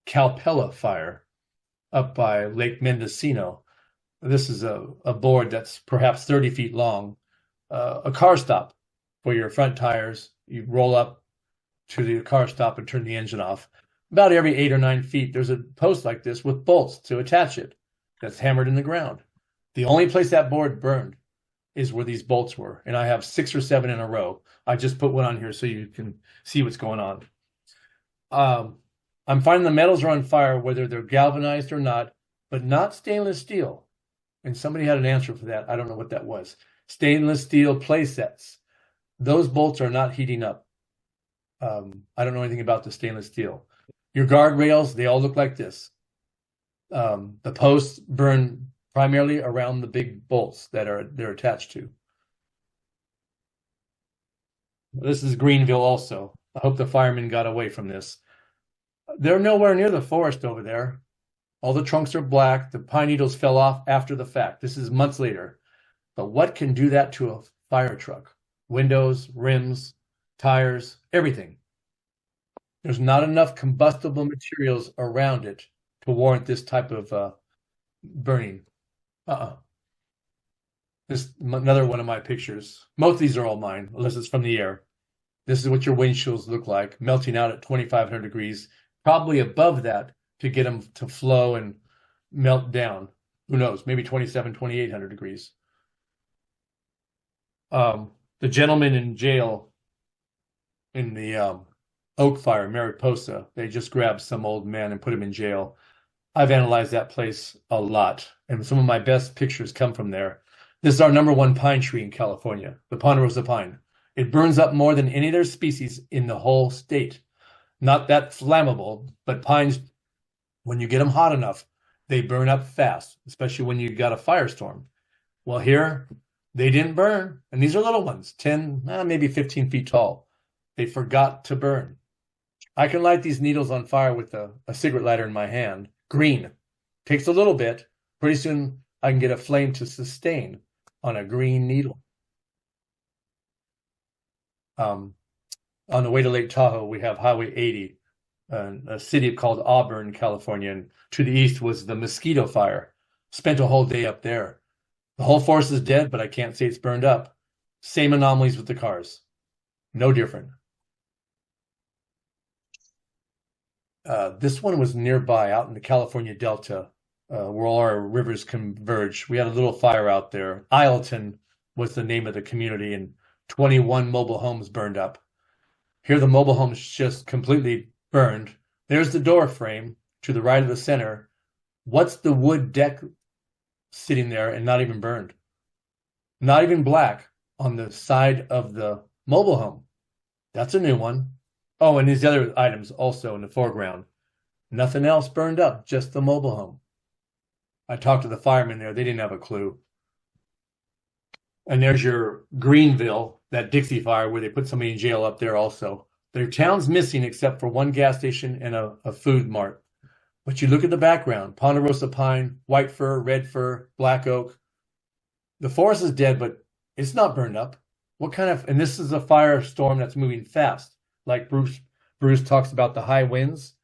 Calpella fire up by Lake Mendocino. This is a board that's perhaps 30 feet long, a car stop for your front tires. You roll up to the car stop and turn the engine off. About every 8 or 9 feet, there's a post like this with bolts to attach it that's hammered in the ground. The only place that board burned is where these bolts were, and I have 6 or 7 in a row. I just put one on here so you can see what's going on. I'm finding the metals are on fire, whether they're galvanized or not, but not stainless steel. And somebody had an answer for that. I don't know what that was. Stainless steel play sets. Those bolts are not heating up. I don't know anything about the stainless steel. Your guardrails, they all look like this. The posts burn primarily around the big bolts that they're attached to. This is Greenville also. I hope the firemen got away from this. They're nowhere near the forest over there. All the trunks are black. The pine needles fell off after the fact. This is months later. But what can do that to a fire truck? Windows, rims, tires, everything. There's not enough combustible materials around it to warrant this type of burning. This another one of my pictures. Most of these are all mine, unless it's from the air. This is what your windshields look like, melting out at 2,500 degrees, probably above that to get them to flow and melt down. Who knows, maybe 27, 2,800 degrees. The gentleman in jail in the Oak Fire, Mariposa, they just grabbed some old man and put him in jail. I've analyzed that place a lot, and some of my best pictures come from there. This is our #1 pine tree in California, the ponderosa pine. It burns up more than any other species in the whole state. Not that flammable, but pines, when you get them hot enough, they burn up fast, especially when you got a firestorm. Well, here, they didn't burn, and these are little ones, 10, maybe 15 feet tall. They forgot to burn. I can light these needles on fire with a cigarette lighter in my hand. Green. Takes a little bit. Pretty soon, I can get a flame to sustain on a green needle. On the way to Lake Tahoe, we have Highway 80, a city called Auburn, California, and to the east was the Mosquito Fire. Spent a whole day up there. The whole forest is dead, but I can't say it's burned up. Same anomalies with the cars. No different. This one was nearby, out in the California Delta, where all our rivers converge. We had a little fire out there. Isleton was the name of the community, and 21 mobile homes burned up. Here the mobile homes just completely burned. There's the door frame to the right of the center. What's the wood deck sitting there and not even burned? Not even black on the side of the mobile home. That's a new one. Oh, and these other items also in the foreground. Nothing else burned up, just the mobile home. I talked to the firemen there. They didn't have a clue. And there's your Greenville, that Dixie fire where they put somebody in jail up there also. Their town's missing except for one gas station and a food mart. But you look at the background, ponderosa pine, white fir, red fir, black oak. The forest is dead, but it's not burned up. What kind of, and this is a firestorm that's moving fast. Like Bruce talks about the high winds.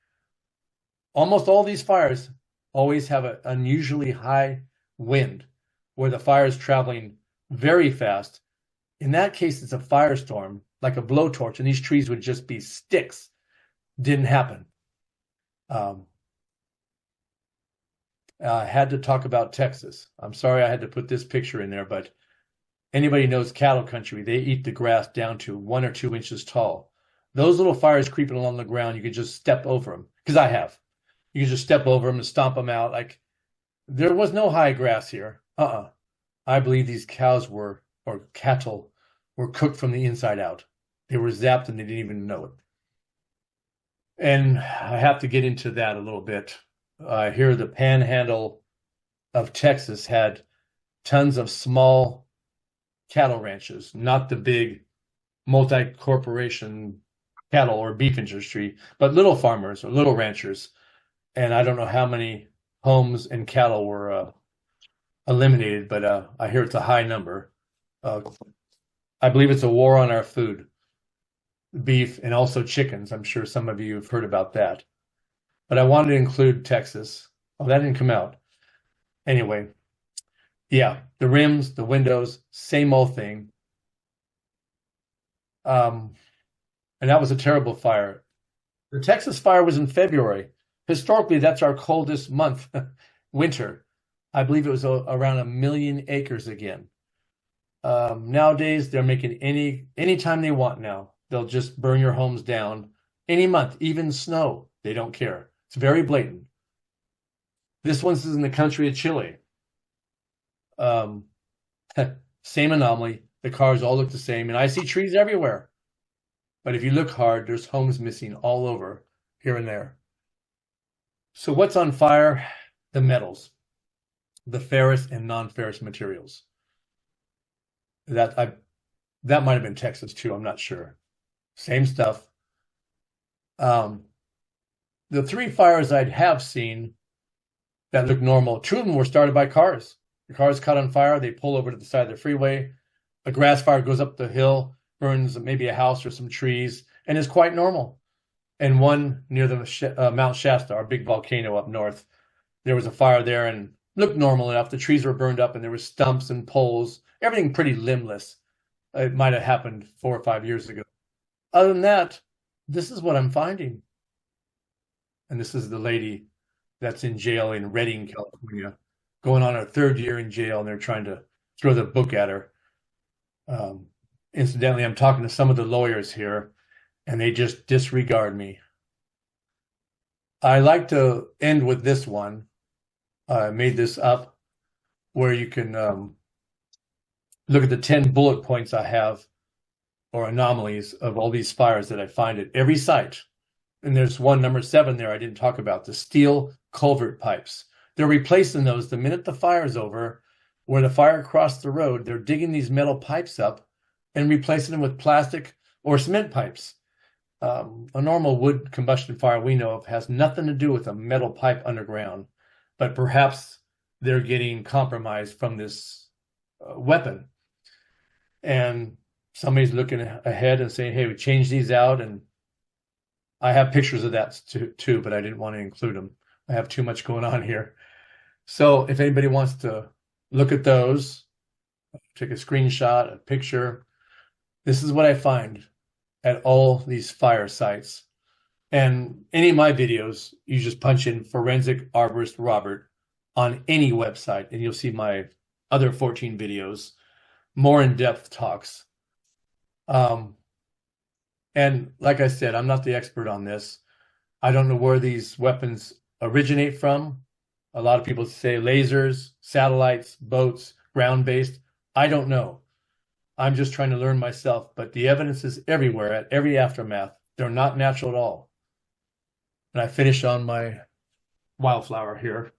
Almost all these fires always have an unusually high wind where the fire is traveling very fast. In that case, it's a firestorm, like a blowtorch, and these trees would just be sticks. Didn't happen. I had to talk about Texas. I'm sorry I had to put this picture in there, but anybody knows cattle country, they eat the grass down to 1 or 2 inches tall. Those little fires creeping along the ground, you could just step over them, because I have. You can just step over them and stomp them out. Like, there was no high grass here. I believe these cows or cattle were cooked from the inside out. They were zapped and they didn't even know it. And I have to get into that a little bit. Here, the panhandle of Texas had tons of small cattle ranches, not the big multi-corporation cattle or beef industry, but little farmers or little ranchers. And I don't know how many homes and cattle were eliminated, but I hear it's a high number. I believe it's a war on our food, beef and also chickens. I'm sure some of you have heard about that. But I wanted to include Texas. Oh, that didn't come out. Anyway, yeah, the rims, the windows, same old thing. And that was a terrible fire. The Texas fire was in February. Historically, that's our coldest month, winter. I believe it was around 1 million acres again. Nowadays, they're making any time they want now. They'll just burn your homes down any month, even snow. They don't care. It's very blatant. This one's in the country of Chile. Same anomaly. The cars all look the same, and I see trees everywhere. But if you look hard, there's homes missing all over, here and there. So what's on fire? The metals, the ferrous and non-ferrous materials. That might have been Texas too. I'm not sure. Same stuff. The 3 fires I'd have seen that look normal, 2 of them were started by cars. The cars caught on fire. They pull over to the side of the freeway. A grass fire goes up the hill, burns maybe a house or some trees, and is quite normal. and one near the Mount Shasta, our big volcano up north. There was a fire there and looked normal enough. The trees were burned up and there were stumps and poles, everything pretty limbless. It might have happened 4 or 5 years ago. Other than that, this is what I'm finding. And this is the lady that's in jail in Redding, California, going on her 3rd year in jail, and they're trying to throw the book at her. Incidentally, I'm talking to some of the lawyers here, and they just disregard me. I like to end with this one. I made this up where you can look at the 10 bullet points I have, or anomalies of all these fires that I find at every site. And there's one, number 7 there I didn't talk about, the steel culvert pipes. They're replacing those the minute the fire's over. Where the fire crossed the road, they're digging these metal pipes up and replacing them with plastic or cement pipes. A normal wood combustion fire we know of has nothing to do with a metal pipe underground, but perhaps they're getting compromised from this weapon. And somebody's looking ahead and saying, hey, we changed these out. And I have pictures of that too, but I didn't want to include them. I have too much going on here. So if anybody wants to look at those, take a screenshot, a picture, this is what I find at all these fire sites. And any of my videos, you just punch in Forensic Arborist Robert on any website, and you'll see my other 14 videos, more in-depth talks. And like I said, I'm not the expert on this. I don't know where these weapons originate from. A lot of people say lasers, satellites, boats, ground-based. I don't know. I'm just trying to learn myself, but the evidence is everywhere at every aftermath. They're not natural at all. And I finish on my wildflower here.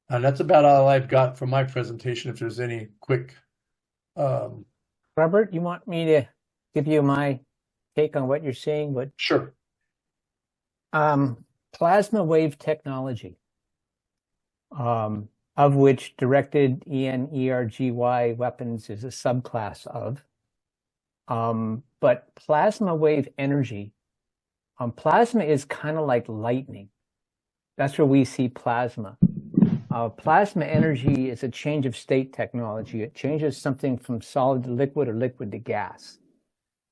And that's about all I've got for my presentation. If there's any quick... Robert, you want me to give you my take on what you're seeing? Sure. Plasma wave technology, of which directed ENERGY weapons is a subclass of. But plasma wave energy, plasma is kind of like lightning. That's where we see plasma. Plasma energy is a change of state technology. It changes something from solid to liquid or liquid to gas.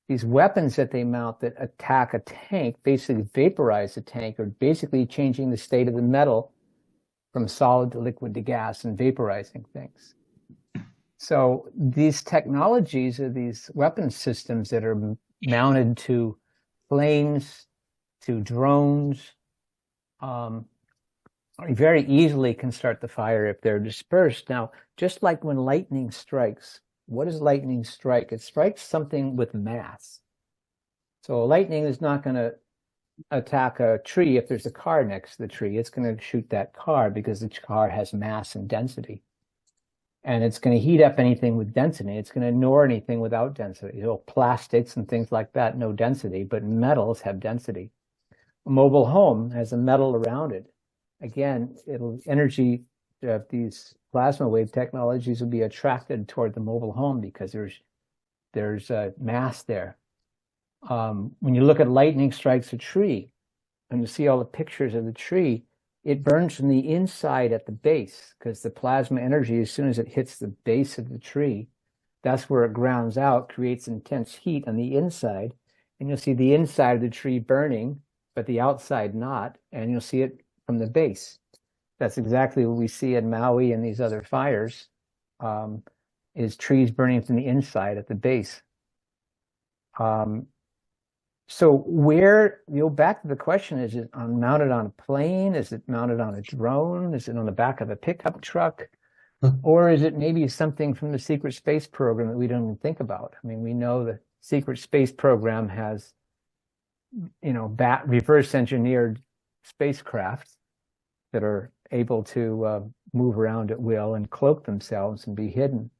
These weapons that they mount that attack a tank, basically vaporize the tank, are basically changing the state of the metal from solid to liquid to gas and vaporizing things. So these technologies are these weapon systems that are mounted to planes, to drones, very easily can start the fire if they're dispersed. Now, just like when lightning strikes, what does lightning strike? It strikes something with mass. So lightning is not going to attack a tree if there's a car next to the tree. It's going to shoot that car because the car has mass and density. And it's going to heat up anything with density. It's going to ignore anything without density. So plastics and things like that, no density, but metals have density. A mobile home has a metal around it. Again, energy of these plasma wave technologies will be attracted toward the mobile home because there's mass there. When you look at lightning strikes a tree, and you see all the pictures of the tree, it burns from the inside at the base because the plasma energy, as soon as it hits the base of the tree, that's where it grounds out, creates intense heat on the inside, and you'll see the inside of the tree burning, but the outside not, and you'll see it from the base. That's exactly what we see in Maui and these other fires, is trees burning from the inside at the base. So where, back to the question, is it mounted on a plane? Is it mounted on a drone? Is it on the back of a pickup truck? Or is it maybe something from the secret space program that we don't even think about? I mean, we know the secret space program has, reverse engineered spacecraft that are able to move around at will and cloak themselves and be hidden.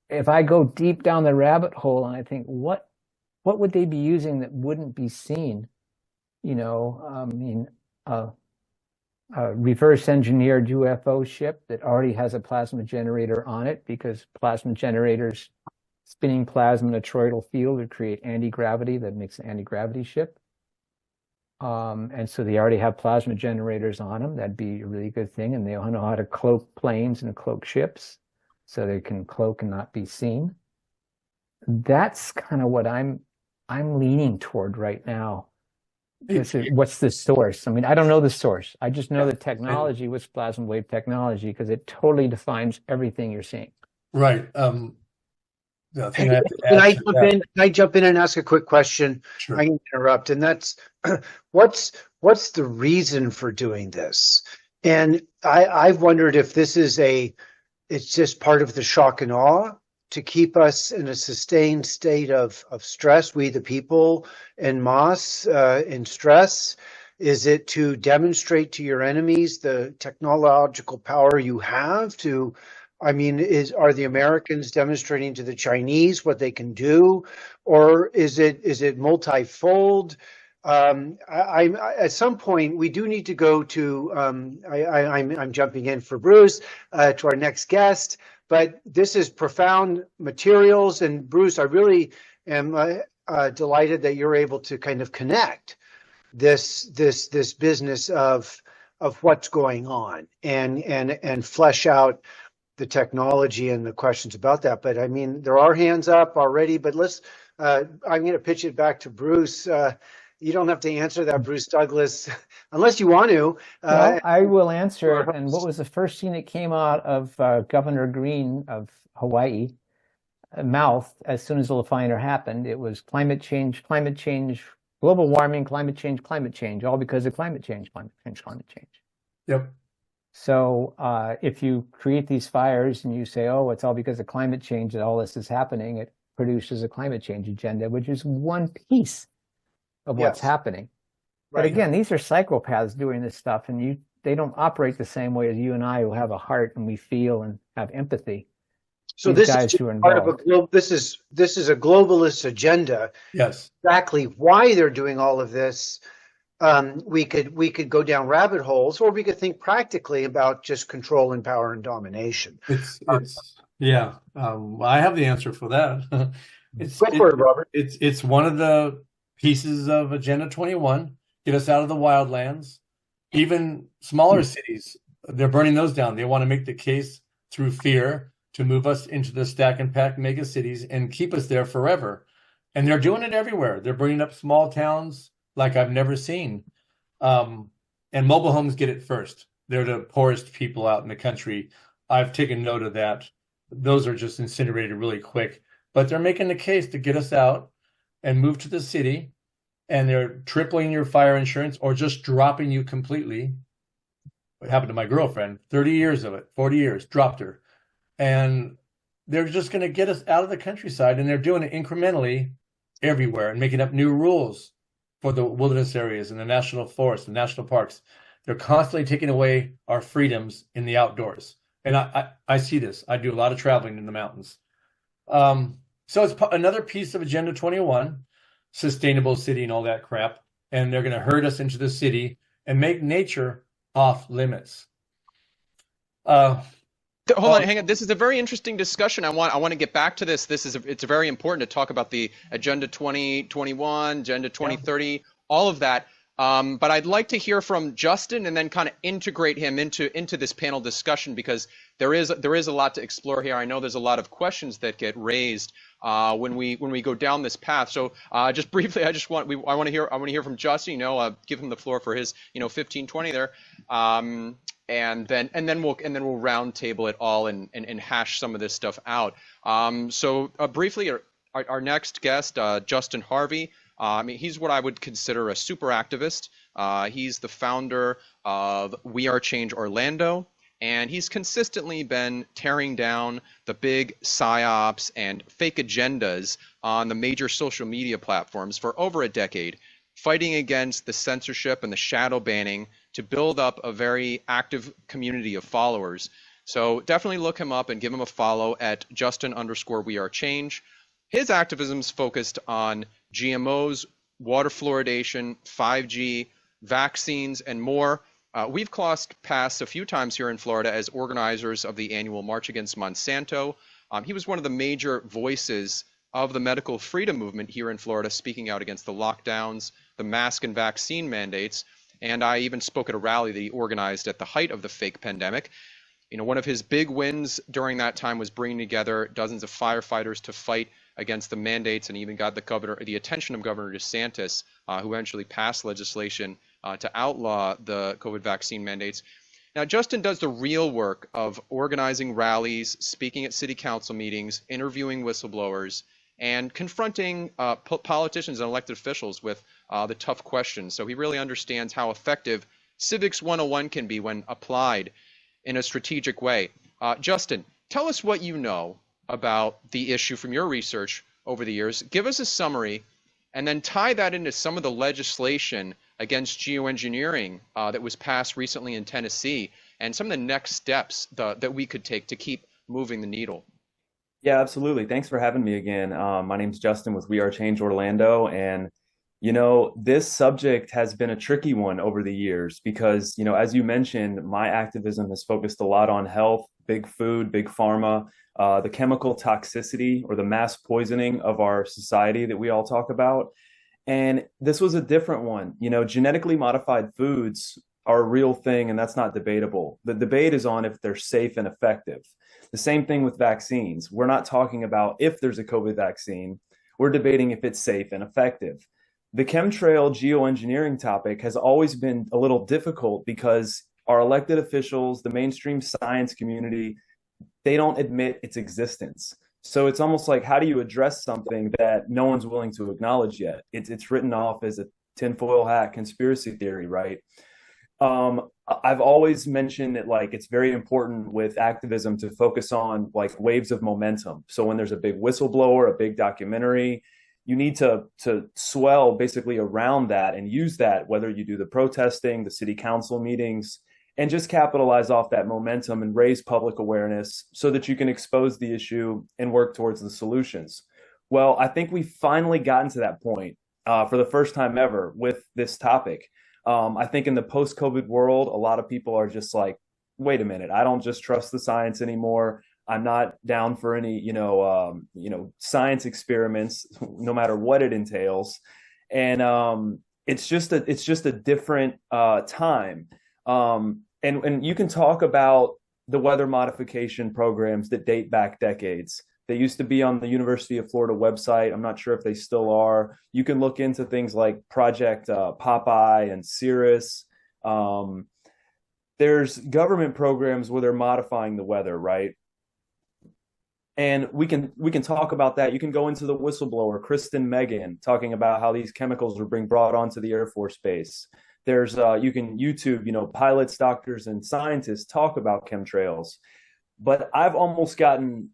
If I go deep down the rabbit hole and I think, what would they be using that wouldn't be seen? A reverse engineered UFO ship that already has a plasma generator on it, because plasma generators spinning plasma in a toroidal field to create anti-gravity that makes an anti-gravity ship. And so they already have plasma generators on them. That'd be a really good thing. And they know how to cloak planes and cloak ships so they can cloak and not be seen. That's kind of what I'm leaning toward right now. What's the source? I mean, I don't know the source. I just know the technology was plasma wave technology because it totally defines everything you're seeing. Right. The thing I have to Can add I to jump that, in? Can I jump in and ask a quick question? sure. I can interrupt, and that's what's the reason for doing this? And I've wondered if this is it's just part of the shock and awe to keep us in a sustained state of stress, we the people en masse in stress. Is it to demonstrate to your enemies the technological power you have to, I mean, are the Americans demonstrating to the Chinese what they can do, or is it multifold? At some point we do need to go to. I'm jumping in for Bruce to our next guest, but this is profound materials, and Bruce, I really am delighted that you're able to kind of connect this business of what's going on and flesh out the technology and the questions about that. But I mean, there are hands up already, but I'm going to pitch it back to Bruce. You don't have to answer that, Bruce Douglas, unless you want to. Well, I will answer it. And what was the first thing that came out of Governor Green of Hawaii mouth as soon as the fire happened? It was climate change, global warming, climate change, all because of climate change. Yep. So if you create these fires and you say, oh, it's all because of climate change that all this is happening, it produces a climate change agenda, which is one piece of what's happening. But again, these are psychopaths doing this stuff, and they don't operate the same way as you and I, who have a heart and we feel and have empathy. So this is part of this is a globalist agenda. Yes. Exactly why they're doing all of this. We could go down rabbit holes, or we could think practically about just control and power and domination. Yeah. I have the answer for that. Go for it, Robert. It's one of the pieces of Agenda 21. Get us out of the wildlands. Even smaller cities, they're burning those down. They want to make the case through fear to move us into the stack and pack mega cities and keep us there forever. And they're doing it everywhere. They're bringing up small towns like I've never seen. And mobile homes get it first. They're the poorest people out in the country. I've taken note of that. Those are just incinerated really quick. But they're making the case to get us out and move to the city. And they're tripling your fire insurance or just dropping you completely. What happened to my girlfriend? 30 years of it, 40 years, dropped her. And they're just going to get us out of the countryside. And they're doing it incrementally everywhere and making up new rules for the wilderness areas and the national forests and national parks. They're constantly taking away our freedoms in the outdoors. And I see this. I do a lot of traveling in the mountains. So it's another piece of Agenda 21, sustainable city and all that crap. And they're going to herd us into the city and make nature off limits. Hold on, hang on. This is a very interesting discussion. I want to get back to this. It's very important to talk about the Agenda 2021, Agenda 2030, all of that. But I'd like to hear from Justin and then kind of integrate him into this panel discussion, because there is a lot to explore here. I know there's a lot of questions that get raised when we go down this path. So just briefly, I want to hear from Justin. Give him the floor for his 15-20 there. And then we'll round table it all and hash some of this stuff out. So briefly, our next guest, Justin Harvey. He's what I would consider a super activist. He's the founder of We Are Change Orlando, and he's consistently been tearing down the big psyops and fake agendas on the major social media platforms for over a decade, fighting against the censorship and the shadow banning to build up a very active community of followers. So definitely look him up and give him a follow at Justin_WeAreChange. His activism's focused on GMOs, water fluoridation, 5G, vaccines, and more. We've crossed paths a few times here in Florida as organizers of the annual March Against Monsanto. He was one of the major voices of the medical freedom movement here in Florida, speaking out against the lockdowns, the mask and vaccine mandates. And I even spoke at a rally that he organized at the height of the fake pandemic. One of his big wins during that time was bringing together dozens of firefighters to fight against the mandates, and even got the attention of Governor DeSantis, who eventually passed legislation to outlaw the COVID vaccine mandates. Now, Justin does the real work of organizing rallies, speaking at city council meetings, interviewing whistleblowers, and confronting politicians and elected officials with the tough questions. So he really understands how effective Civics 101 can be when applied in a strategic way. Justin, tell us what you know about the issue from your research over the years. Give us a summary, and then tie that into some of the legislation against geoengineering that was passed recently in Tennessee, and some of the next steps that we could take to keep moving the needle. Yeah, absolutely. Thanks for having me again. My name's Justin with We Are Change Orlando. And, this subject has been a tricky one over the years because, as you mentioned, my activism has focused a lot on health, big food, big pharma, the chemical toxicity or the mass poisoning of our society that we all talk about. And this was a different one. Genetically modified foods are a real thing, and that's not debatable. The debate is on if they're safe and effective. The same thing with vaccines. We're not talking about if there's a COVID vaccine. We're debating if it's safe and effective. The chemtrail geoengineering topic has always been a little difficult because our elected officials, the mainstream science community, they don't admit its existence. So it's almost like, how do you address something that no one's willing to acknowledge yet? It's written off as a tinfoil hat conspiracy theory, right? I've always mentioned that it's very important with activism to focus on waves of momentum. So when there's a big whistleblower, a big documentary, you need to swell basically around that and use that, whether you do the protesting, the city council meetings, and just capitalize off that momentum and raise public awareness so that you can expose the issue and work towards the solutions. Well, I think we've finally gotten to that point for the first time ever with this topic. I think in the post-COVID world, a lot of people are just like, wait a minute, I don't just trust the science anymore. I'm not down for any, science experiments, no matter what it entails. And it's just a different time. And you can talk about the weather modification programs that date back decades. They used to be on the University of Florida website. I'm not sure if they still are. You can look into things like Project Popeye and Cirrus. There's government programs where they're modifying the weather, right? And we can talk about that. You can go into the whistleblower, Kristen Megan, talking about how these chemicals are being brought onto the Air Force Base. There's you can YouTube, pilots, doctors, and scientists talk about chemtrails. But I've almost gotten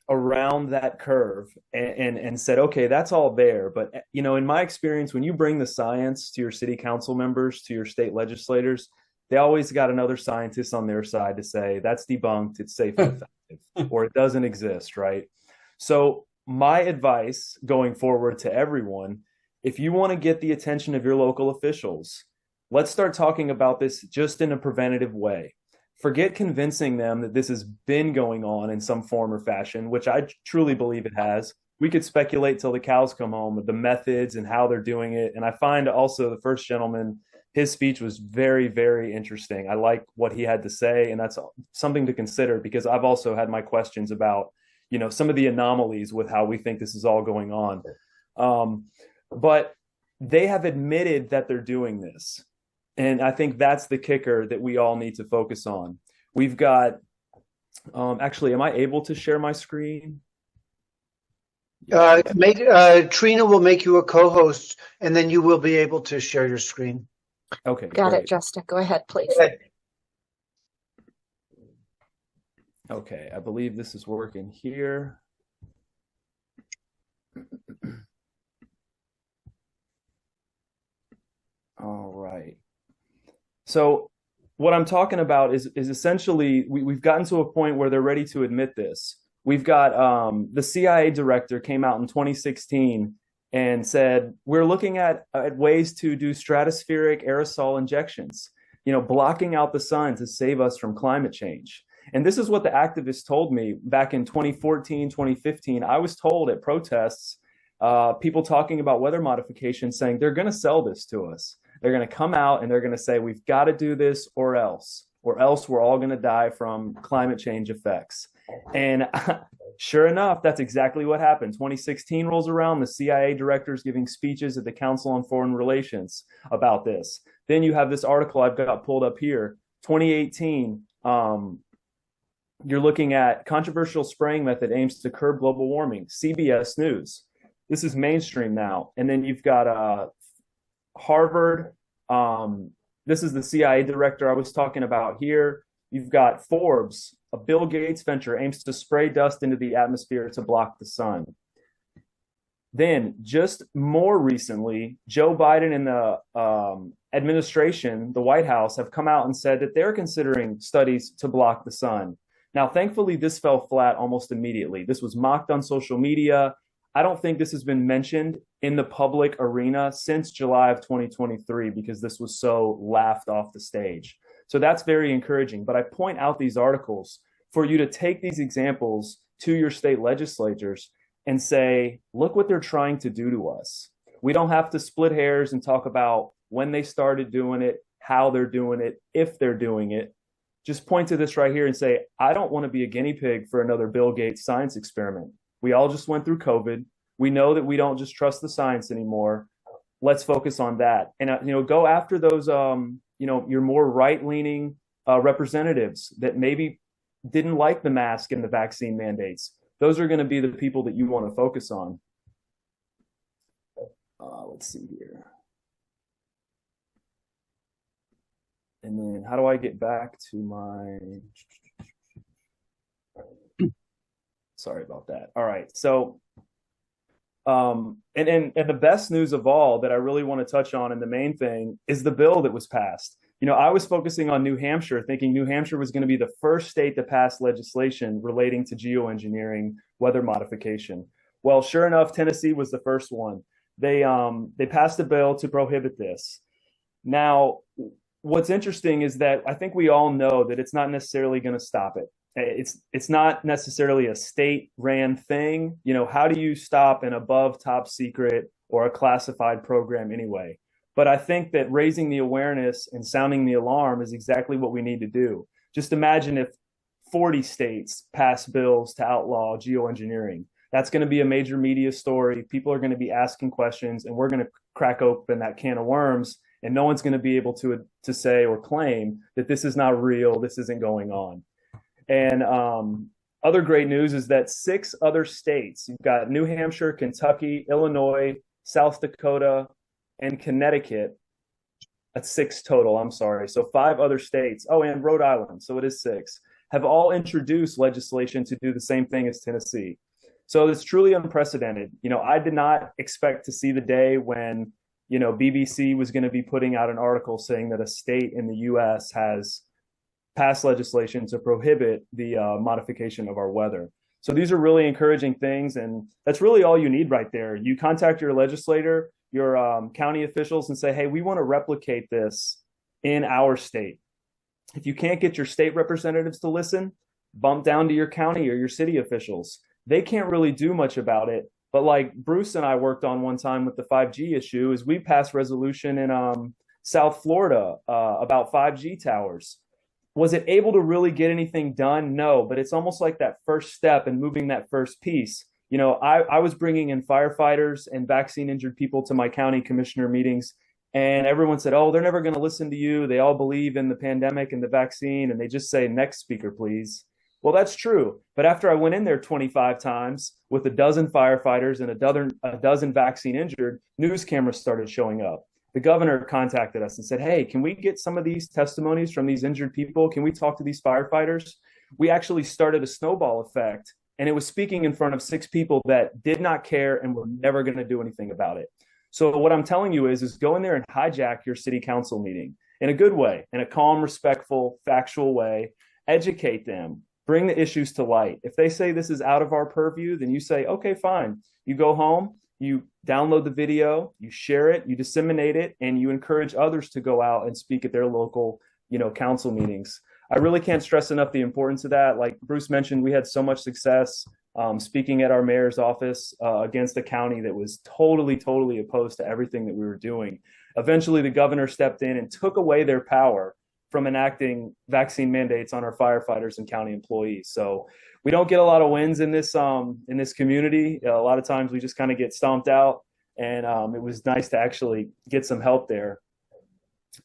around that curve and said, okay, that's all there. But, in my experience, when you bring the science to your city council members, to your state legislators, they always got another scientist on their side to say, that's debunked, it's safe and effective, or it doesn't exist, right? So my advice going forward to everyone, if you want to get the attention of your local officials, let's start talking about this just in a preventative way. Forget convincing them that this has been going on in some form or fashion, which I truly believe it has. We could speculate till the cows come home with the methods and how they're doing it. And I find also the first gentleman, his speech was very, very interesting. I like what he had to say, and that's something to consider because I've also had my questions about, some of the anomalies with how we think this is all going on. But they have admitted that they're doing this. And I think that's the kicker that we all need to focus on. We've got, actually, am I able to share my screen? Trina will make you a co-host, and then you will be able to share your screen. Okay. Got great. it, Justin. Go ahead, please. Okay, I believe this is working here. All right. So what I'm talking about is essentially we've gotten to a point where they're ready to admit this. We've got the CIA director came out in 2016 and said, we're looking at ways to do stratospheric aerosol injections, blocking out the sun to save us from climate change. And this is what the activists told me back in 2014, 2015. I was told at protests, people talking about weather modification saying they're going to sell this to us. They're going to come out and they're going to say, we've got to do this or else we're all going to die from climate change effects. And sure enough, that's exactly what happened. 2016 rolls around, the CIA director is giving speeches at the Council on Foreign Relations about this. Then you have this article I've got pulled up here, 2018, you're looking at controversial spraying method aims to curb global warming, CBS News. This is mainstream now. And then you've got Harvard. This is the CIA director I was talking about here. You've got Forbes, a Bill Gates venture aims to spray dust into the atmosphere to block the sun. Then just more recently, Joe Biden and the administration, the White House, have come out and said that they're considering studies to block the sun. Now, thankfully, this fell flat almost immediately. This was mocked on social media. I don't think this has been mentioned in the public arena since July of 2023 because this was so laughed off the stage. So that's very encouraging. But I point out these articles for you to take these examples to your state legislatures and say, look what they're trying to do to us. We don't have to split hairs and talk about when they started doing it, how they're doing it, if they're doing it. Just point to this right here and say, I don't want to be a guinea pig for another Bill Gates science experiment. We all just went through COVID. We know that we don't just trust the science anymore. Let's focus on that. And, go after those, your more right-leaning representatives that maybe didn't like the mask and the vaccine mandates. Those are going to be the people that you want to focus on. Let's see here. And then how do I get back to my... Sorry about that. All right. So, and the best news of all that I really want to touch on, and the main thing, is the bill that was passed. I was focusing on New Hampshire, thinking New Hampshire was going to be the first state to pass legislation relating to geoengineering weather modification. Well, sure enough, Tennessee was the first one. They passed a bill to prohibit this. Now, what's interesting is that I think we all know that it's not necessarily going to stop it. It's not necessarily a state-ran thing. How do you stop an above top secret or a classified program anyway? But I think that raising the awareness and sounding the alarm is exactly what we need to do. Just imagine if 40 states pass bills to outlaw geoengineering. That's going to be a major media story. People are going to be asking questions, and we're going to crack open that can of worms, and no one's going to be able to say or claim that this is not real, this isn't going on. And other great news is that 6 other states, you've got New Hampshire, Kentucky, Illinois, South Dakota, and Connecticut. That's 6 total, I'm sorry. So 5 other states, and Rhode Island, so it is 6, have all introduced legislation to do the same thing as Tennessee. So it's truly unprecedented. I did not expect to see the day when, BBC was going to be putting out an article saying that a state in the US has passed legislation to prohibit the modification of our weather. So these are really encouraging things, and that's really all you need right there. You contact your legislator, your county officials, and say, hey, we want to replicate this in our state. If you can't get your state representatives to listen, bump down to your county or your city officials. They can't really do much about it. But like Bruce and I worked on one time with the 5G issue, is we passed resolution in South Florida about 5G towers. Was it able to really get anything done? No, but it's almost like that first step and moving that first piece. I was bringing in firefighters and vaccine injured people to my county commissioner meetings, and everyone said, oh, they're never going to listen to you. They all believe in the pandemic and the vaccine, and they just say, next speaker, please. Well, that's true. But after I went in there 25 times with a dozen firefighters and a dozen vaccine injured, news cameras started showing up. The governor contacted us and said, hey, can we get some of these testimonies from these injured people? Can we talk to these firefighters? We actually started a snowball effect, and it was speaking in front of 6 people that did not care and were never going to do anything about it. So what I'm telling you is go in there and hijack your city council meeting in a good way, in a calm, respectful, factual way, educate them, bring the issues to light. If they say this is out of our purview, then you say, okay, fine. You go home, you download the video, you share it, you disseminate it, and you encourage others to go out and speak at their local, council meetings. I really can't stress enough the importance of that. Like Bruce mentioned, we had so much success speaking at our mayor's office against a county that was totally opposed to everything that we were doing. Eventually, the governor stepped in and took away their power from enacting vaccine mandates on our firefighters and county employees. So we don't get a lot of wins in this community. A lot of times we just kind of get stomped out, and it was nice to actually get some help there.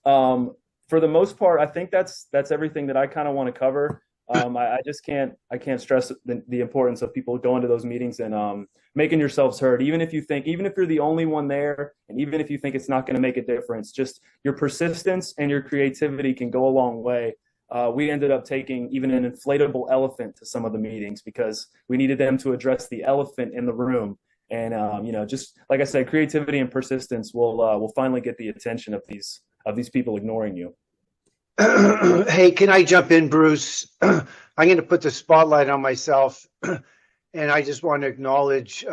For the most part, I think that's everything that I kind of want to cover. I just can't stress the importance of people going to those meetings and making yourselves heard, even if you're the only one there, and even if you think it's not going to make a difference. Just your persistence and your creativity can go a long way. We ended up taking even an inflatable elephant to some of the meetings because we needed them to address the elephant in the room. And just like I said, creativity and persistence will finally get the attention of these people ignoring you. Hey, can I jump in, Bruce? I'm going to put the spotlight on myself, and I just want to acknowledge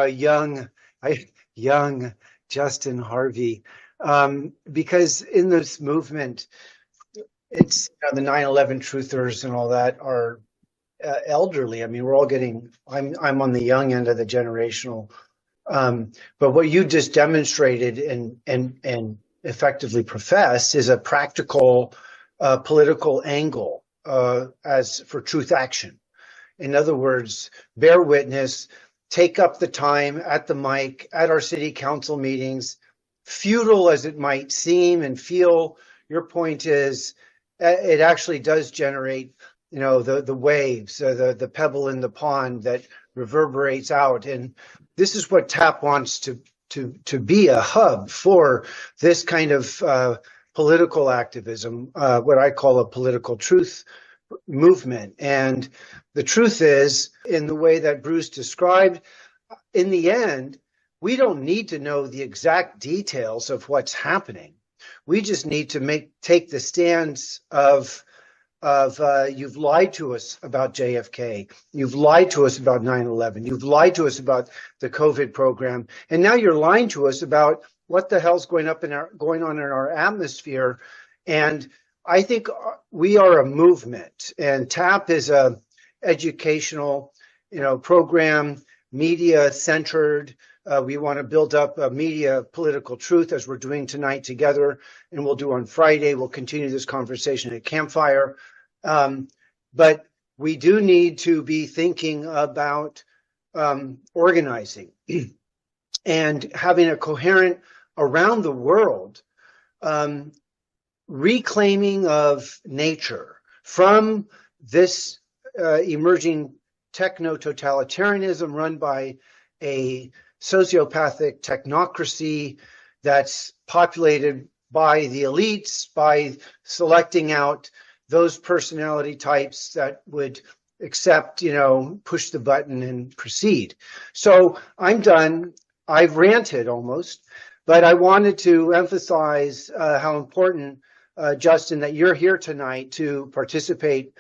young Justin Harvey, because in this movement, it's the 9/11 truthers and all that are elderly. I mean, we're all I'm on the young end of the generational, but what you just demonstrated and effectively profess is a practical political angle as for truth action. In other words, bear witness, take up the time at the mic, at our city council meetings, futile as it might seem and feel. Your point is it actually does generate, the waves, the pebble in the pond that reverberates out. And this is what TAP wants to be a hub for this kind of political activism, what I call a political truth movement. And the truth is, in the way that Bruce described, in the end, we don't need to know the exact details of what's happening. We just need to take the stance of you've lied to us about JFK. You've lied to us about 9/11. You've lied to us about the COVID program. And now you're lying to us about what the hell's going on in our atmosphere. And I think we are a movement, and TAP is a educational, program, media centered. We want to build up a media political truth as we're doing tonight together, and we'll do on Friday. We'll continue this conversation at Campfire. But we do need to be thinking about organizing and having a coherent around the world reclaiming of nature from this emerging techno-totalitarianism run by a sociopathic technocracy that's populated by the elites, by selecting out those personality types that would accept, push the button and proceed. So I'm done. I've ranted almost, but I wanted to emphasize how important, Justin, that you're here tonight to participate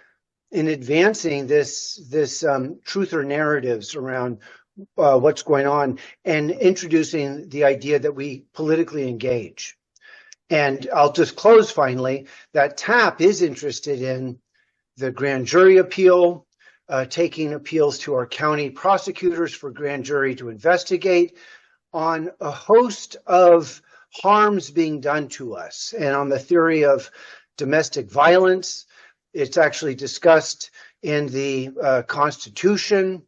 in advancing this truther narratives around what's going on and introducing the idea that we politically engage. And I'll just close finally that TAP is interested in the grand jury appeal, taking appeals to our county prosecutors for grand jury to investigate on a host of harms being done to us. And on the theory of domestic violence, it's actually discussed in the Constitution,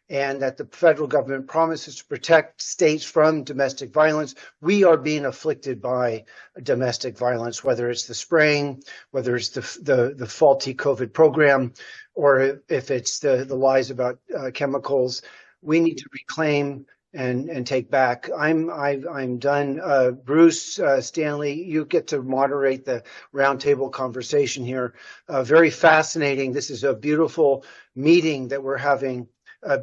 and that the federal government promises to protect states from domestic violence. We are being afflicted by domestic violence, whether it's the spraying, whether it's the faulty COVID program, or if it's the lies about chemicals. We need to reclaim and take back. I'm done. Bruce, Stanley, you get to moderate the roundtable conversation here. Very fascinating. This is a beautiful meeting that we're having.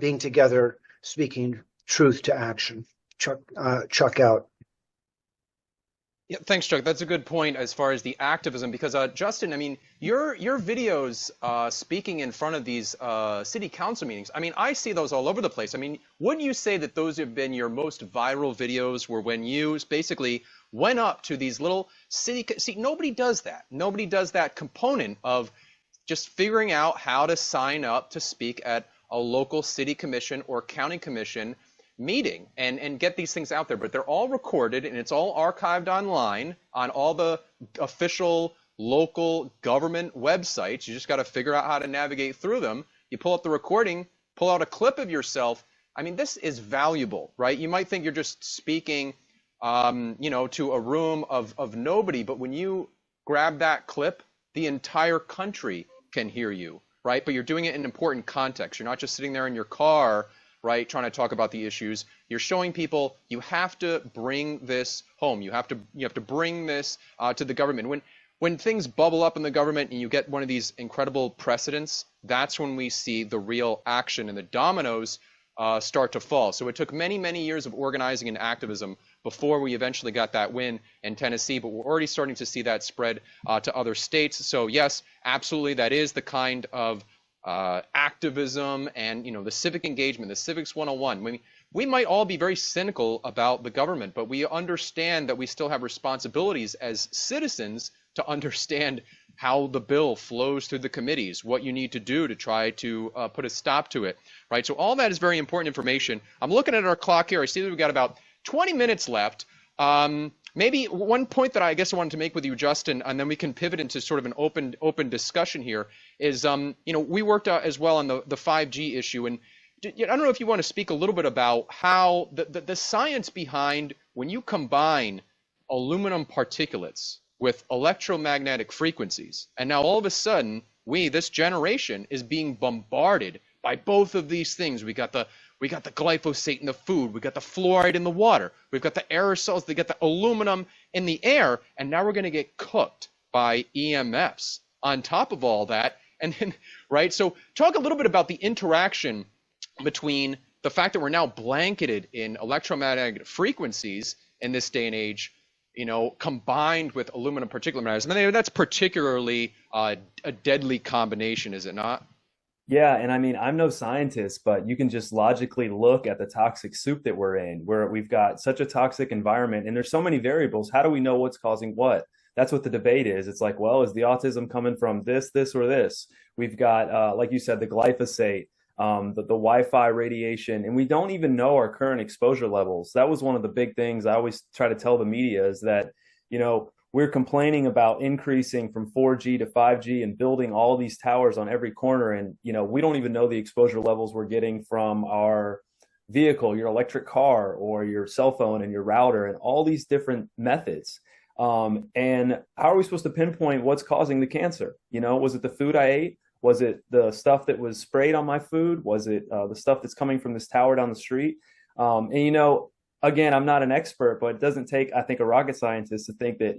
Being together, speaking truth to action. Chuck out. Yeah, thanks, Chuck. That's a good point as far as the activism, because Justin, I mean, your videos speaking in front of these city council meetings, I mean, I see those all over the place. I mean, wouldn't you say that those have been your most viral videos, were when you basically went up to these little city, see, nobody does that. Nobody does that component of just figuring out how to sign up to speak at a local city commission or county commission meeting and get these things out there. But they're all recorded and it's all archived online on all the official local government websites. You just got to figure out how to navigate through them. You pull up the recording, pull out a clip of yourself. I mean, this is valuable, right? You might think you're just speaking, to a room of nobody, but when you grab that clip, the entire country can hear you, right? But you're doing it in important context. You're not just sitting there in your car, right, trying to talk about the issues. You're showing people you have to bring this home. You have to bring this to the government. When things bubble up in the government and you get one of these incredible precedents, that's when we see the real action and the dominoes start to fall. So it took many, many years of organizing and activism before we eventually got that win in Tennessee, but we're already starting to see that spread to other states. So yes, absolutely, that is the kind of activism and the civic engagement, the civics 101. I mean, we might all be very cynical about the government, but we understand that we still have responsibilities as citizens to understand how the bill flows through the committees, what you need to do to try to put a stop to it, right? So all that is very important information. I'm looking at our clock here. I see that we've got about 20 minutes left. Maybe one point that I guess I wanted to make with you, Justin, and then we can pivot into sort of an open discussion here is, we worked out as well on the 5G issue. And I don't know if you want to speak a little bit about how the science behind when you combine aluminum particulates with electromagnetic frequencies, and now all of a sudden, this generation is being bombarded by both of these things. We got the glyphosate in the food, we got the fluoride in the water, we've got the aerosols, they got the aluminum in the air, and now we're going to get cooked by EMFs on top of all that. And then, right? So talk a little bit about the interaction between the fact that we're now blanketed in electromagnetic frequencies in this day and age, combined with aluminum particulate matters. I mean, that's particularly a deadly combination, is it not? Yeah, and I mean, I'm no scientist, but you can just logically look at the toxic soup that we're in, where we've got such a toxic environment and there's so many variables. How do we know what's causing what? That's what the debate is. It's like, well, is the autism coming from this, or this? We've got, like you said, the glyphosate, the Wi-Fi radiation, and we don't even know our current exposure levels. That was one of the big things I always try to tell the media is that, we're complaining about increasing from 4G to 5G and building all these towers on every corner. And, we don't even know the exposure levels we're getting from our vehicle, your electric car, or your cell phone and your router, and all these different methods. And how are we supposed to pinpoint what's causing the cancer? Was it the food I ate? Was it the stuff that was sprayed on my food? Was it the stuff that's coming from this tower down the street? Again, I'm not an expert, but it doesn't take, I think, a rocket scientist to think that,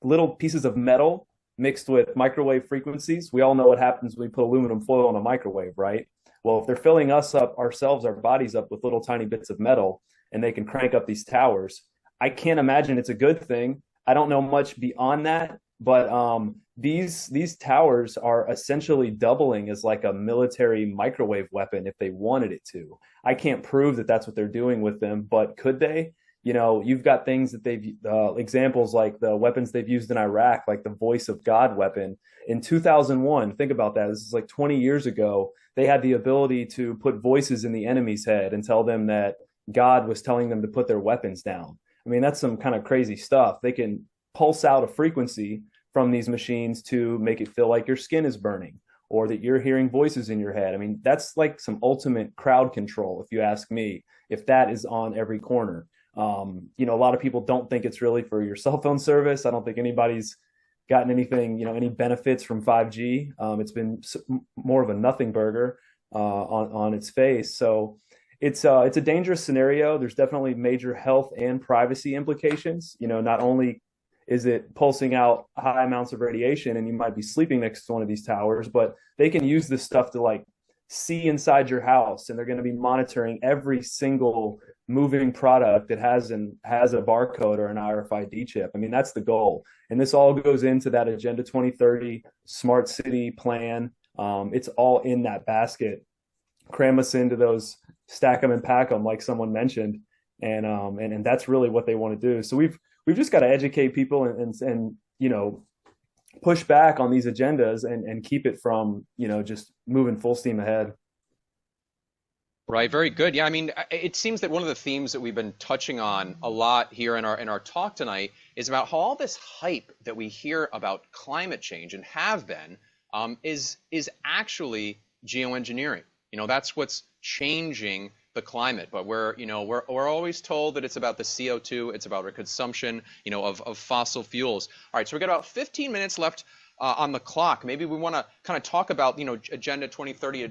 little pieces of metal mixed with microwave frequencies. We all know what happens when we put aluminum foil in a microwave, right? Well, if they're filling us up, our bodies up with little tiny bits of metal, and they can crank up these towers, I can't imagine it's a good thing. I don't know much beyond that, but these towers are essentially doubling as like a military microwave weapon if they wanted it to. I can't prove that that's what they're doing with them, but could they? You've got things that they've examples like the weapons they've used in Iraq, like the voice of God weapon. In 2001, think about that. This is like 20 years ago. They had the ability to put voices in the enemy's head and tell them that God was telling them to put their weapons down. I mean, that's some kind of crazy stuff. They can pulse out a frequency from these machines to make it feel like your skin is burning or that you're hearing voices in your head. I mean, that's like some ultimate crowd control, if you ask me, if that is on every corner. A lot of people don't think it's really for your cell phone service. I don't think anybody's gotten anything, any benefits from 5G. It's been more of a nothing burger on its face. So it's a dangerous scenario. There's definitely major health and privacy implications. Not only is it pulsing out high amounts of radiation and you might be sleeping next to one of these towers, but they can use this stuff to like see inside your house, and they're going to be monitoring every single moving product that has a barcode or an RFID chip. I mean, that's the goal. And this all goes into that Agenda 2030 smart city plan. It's all in that basket. Cram us into those, stack them and pack them, like someone mentioned. And that's really what they want to do. So we've just got to educate people and push back on these agendas and keep it from, just moving full steam ahead. Right, very good. Yeah, I mean, it seems that one of the themes that we've been touching on a lot here in our talk tonight is about how all this hype that we hear about climate change and have been is actually geoengineering. That's what's changing the climate. But we're always told that it's about the CO2, it's about our consumption, of fossil fuels. All right, so we got about 15 minutes left on the clock. Maybe we want to kind of talk about, Agenda 2030,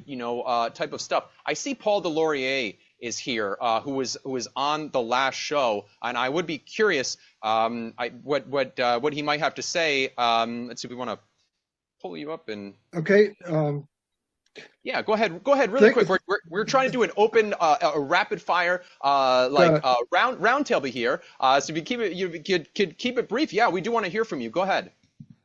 type of stuff. I see Paul Delorier is here, who was on the last show, and I would be curious what he might have to say. Let's see if we want to pull you up and. Okay. Yeah, go ahead really quick. We're trying to do an open, a rapid fire, round table here. So if you could keep it brief. Yeah, we do want to hear from you. Go ahead.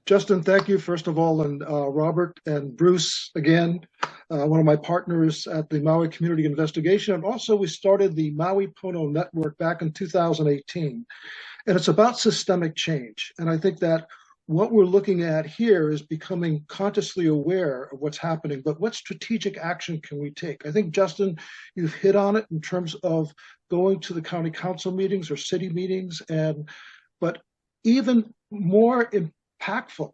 Justin, thank you, first of all, and Robert and Bruce, again, one of my partners at the Maui Community Investigation. And also, we started the Maui Pono Network back in 2018. And it's about systemic change. And I think that what we're looking at here is becoming consciously aware of what's happening, but what strategic action can we take? I think, Justin, you've hit on it in terms of going to the county council meetings or city meetings, but even more impactful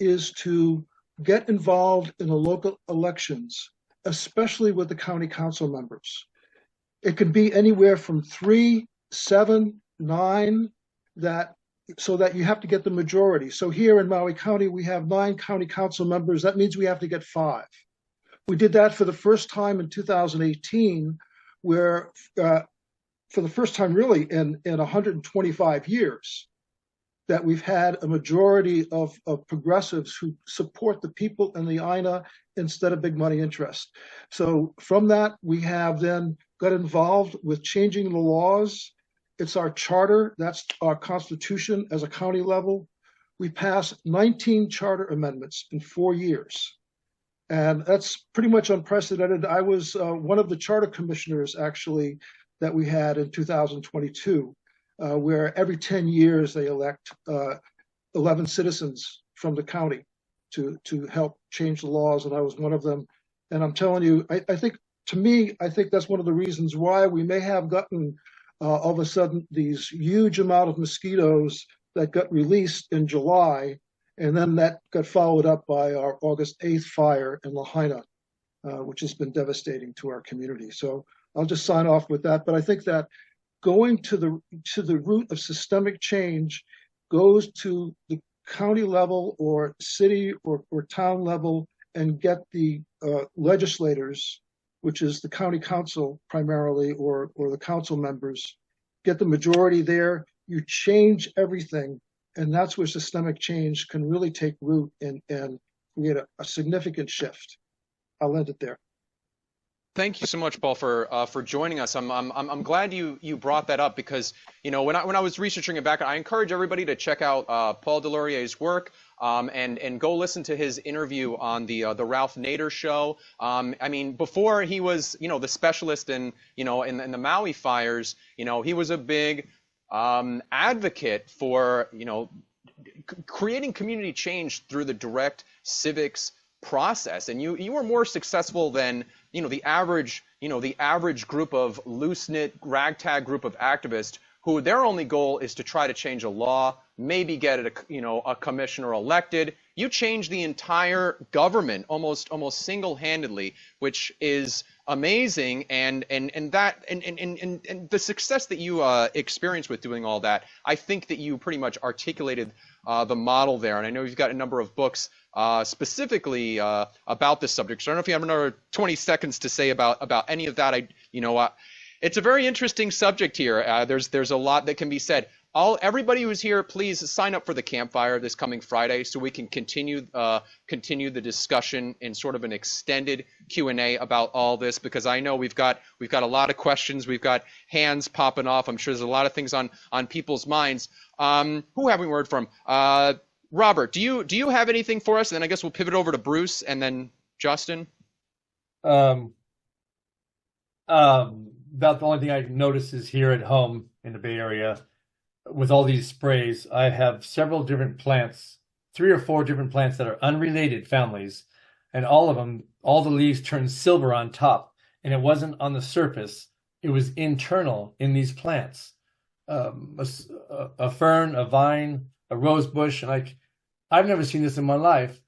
is to get involved in the local elections, especially with the county council members. It could be anywhere from 3, 7, 9, so that you have to get the majority. So here in Maui County, we have 9 county council members. That means we have to get 5. We did that for the first time in 2018, where for the first time really in 125 years, that we've had a majority of progressives who support the people in the INA instead of big money interest. So from that, we have then got involved with changing the laws. It's our charter, that's our constitution as a county level. We passed 19 charter amendments in 4 years. And that's pretty much unprecedented. I was one of the charter commissioners, actually, that we had in 2022. Where every 10 years they elect 11 citizens from the county to help change the laws, and I was one of them. And I'm telling you, I think that's one of the reasons why we may have gotten all of a sudden these huge amount of mosquitoes that got released in July, and then that got followed up by our August 8th fire in Lahaina, which has been devastating to our community. So I'll just sign off with that, but I think that going to the root of systemic change goes to the county level or city or town level and get the legislators, which is the county council primarily, or the council members, get the majority there. You change everything, and that's where systemic change can really take root and create a significant shift. I'll end it there. Thank you so much, Paul, for joining us. I'm glad you brought that up because when I was researching it back, I encourage everybody to check out Paul Delorier's work and go listen to his interview on the Ralph Nader show. I mean, before he was the specialist in the Maui fires, he was a big advocate for creating community change through the direct civics process, and you were more successful than the average group of loose-knit ragtag group of activists who their only goal is to try to change a law, maybe get a commissioner elected. You change the entire government almost single-handedly, which is amazing, and the success that you experienced with doing all that, I think that you pretty much articulated the model there. And I know you've got a number of books specifically about this subject. So I don't know if you have another 20 seconds to say about any of that. It's a very interesting subject here. There's a lot that can be said. Everybody who's here, please sign up for the campfire this coming Friday so we can continue the discussion in sort of an extended Q&A about all this, because I know we've got a lot of questions, we've got hands popping off. I'm sure there's a lot of things on people's minds. Who have we heard from? Robert, do you have anything for us? And then I guess we'll pivot over to Bruce and then Justin. About the only thing I notice is here at home in the Bay Area, with all these sprays, I have several different plants 3 or 4 different plants that are unrelated families, and all of them, all the leaves turned silver on top, and it wasn't on the surface. It was internal in these plants. A fern, a vine, a rose bush, and I've never seen this in my life.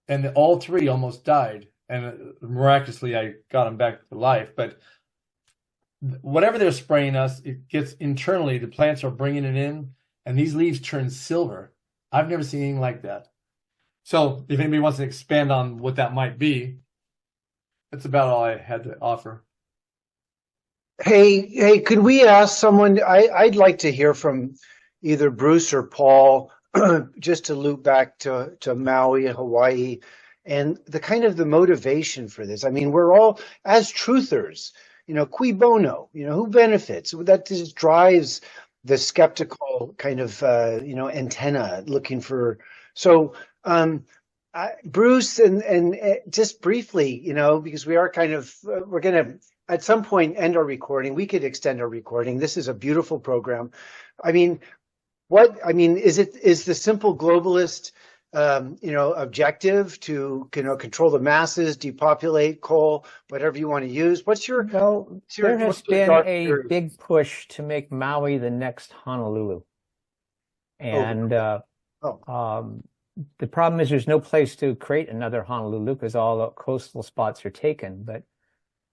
And all 3 almost died, and miraculously I got them back to life. But whatever they're spraying us, it gets internally. The plants are bringing it in, and these leaves turn silver. I've never seen anything like that. So if anybody wants to expand on what that might be, that's about all I had to offer. Hey, could we ask someone? I'd like to hear from either Bruce or Paul, just to loop back to Maui, Hawaii, and the motivation for this. I mean, we're all, as truthers, cui bono, who benefits? That just drives the skeptical antenna looking for. So, Bruce, and just briefly, because we are we're going to at some point end our recording. We could extend our recording. This is a beautiful program. I mean, is the simple globalist, objective to, control the masses, depopulate, coal, whatever you want to use? There has been a big push to make Maui the next Honolulu. And the problem is there's no place to create another Honolulu because all the coastal spots are taken. But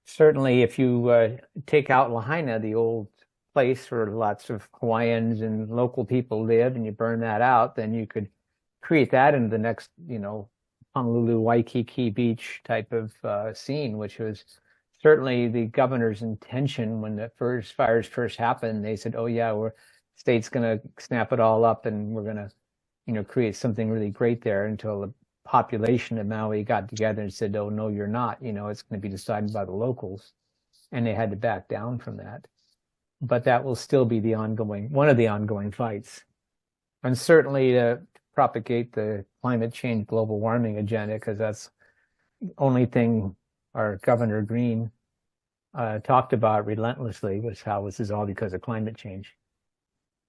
certainly if you take out Lahaina, the old place where lots of Hawaiians and local people live, and you burn that out, then you could create that into the next, Honolulu, Waikiki Beach type of scene, which was certainly the governor's intention when the first fires first happened. They said, oh yeah, state's going to snap it all up and we're going to, create something really great there, until the population of Maui got together and said, oh no, you're not, it's going to be decided by the locals. And they had to back down from that. But that will still be one of the ongoing fights. And certainly to propagate the climate change, global warming agenda, because that's the only thing our Governor Green talked about relentlessly, was how this is all because of climate change.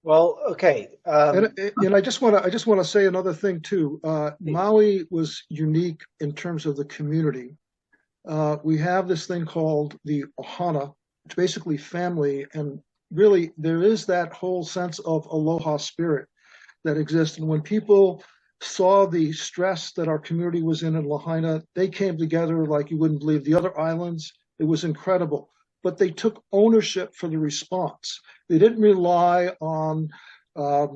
Well, okay. And I just want to say another thing too. Maui was unique in terms of the community. We have this thing called the ohana, which basically family, and really there is that whole sense of aloha spirit that exists. And when people saw the stress that our community was in Lahaina, they came together like you wouldn't believe. The other islands, it was incredible. But they took ownership for the response. They didn't rely on, a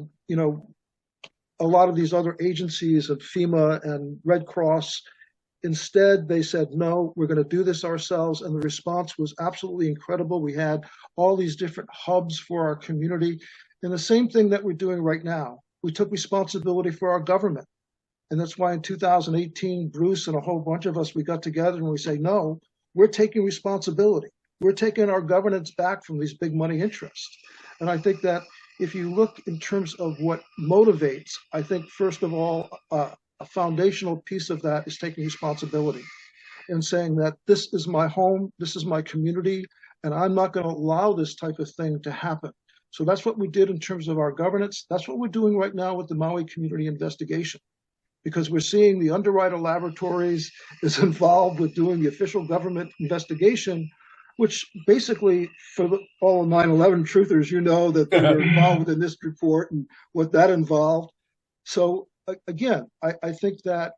lot of these other agencies of FEMA and Red Cross. Instead, they said, no, we're going to do this ourselves. And the response was absolutely incredible. We had all these different hubs for our community. And the same thing that we're doing right now. We took responsibility for our government. And that's why in 2018, Bruce and a whole bunch of us, we got together and we say, no, we're taking responsibility. We're taking our governance back from these big money interests. And I think that if you look in terms of what motivates, I think, first of all, a foundational piece of that is taking responsibility and saying that this is my home, this is my community, and I'm not going to allow this type of thing to happen. So that's what we did in terms of our governance. That's what we're doing right now with the Maui Community Investigation, because we're seeing the Underwriter Laboratories is involved with doing the official government investigation, which basically, for all 9/11 truthers, that they were involved in this report and what that involved. So again, I think that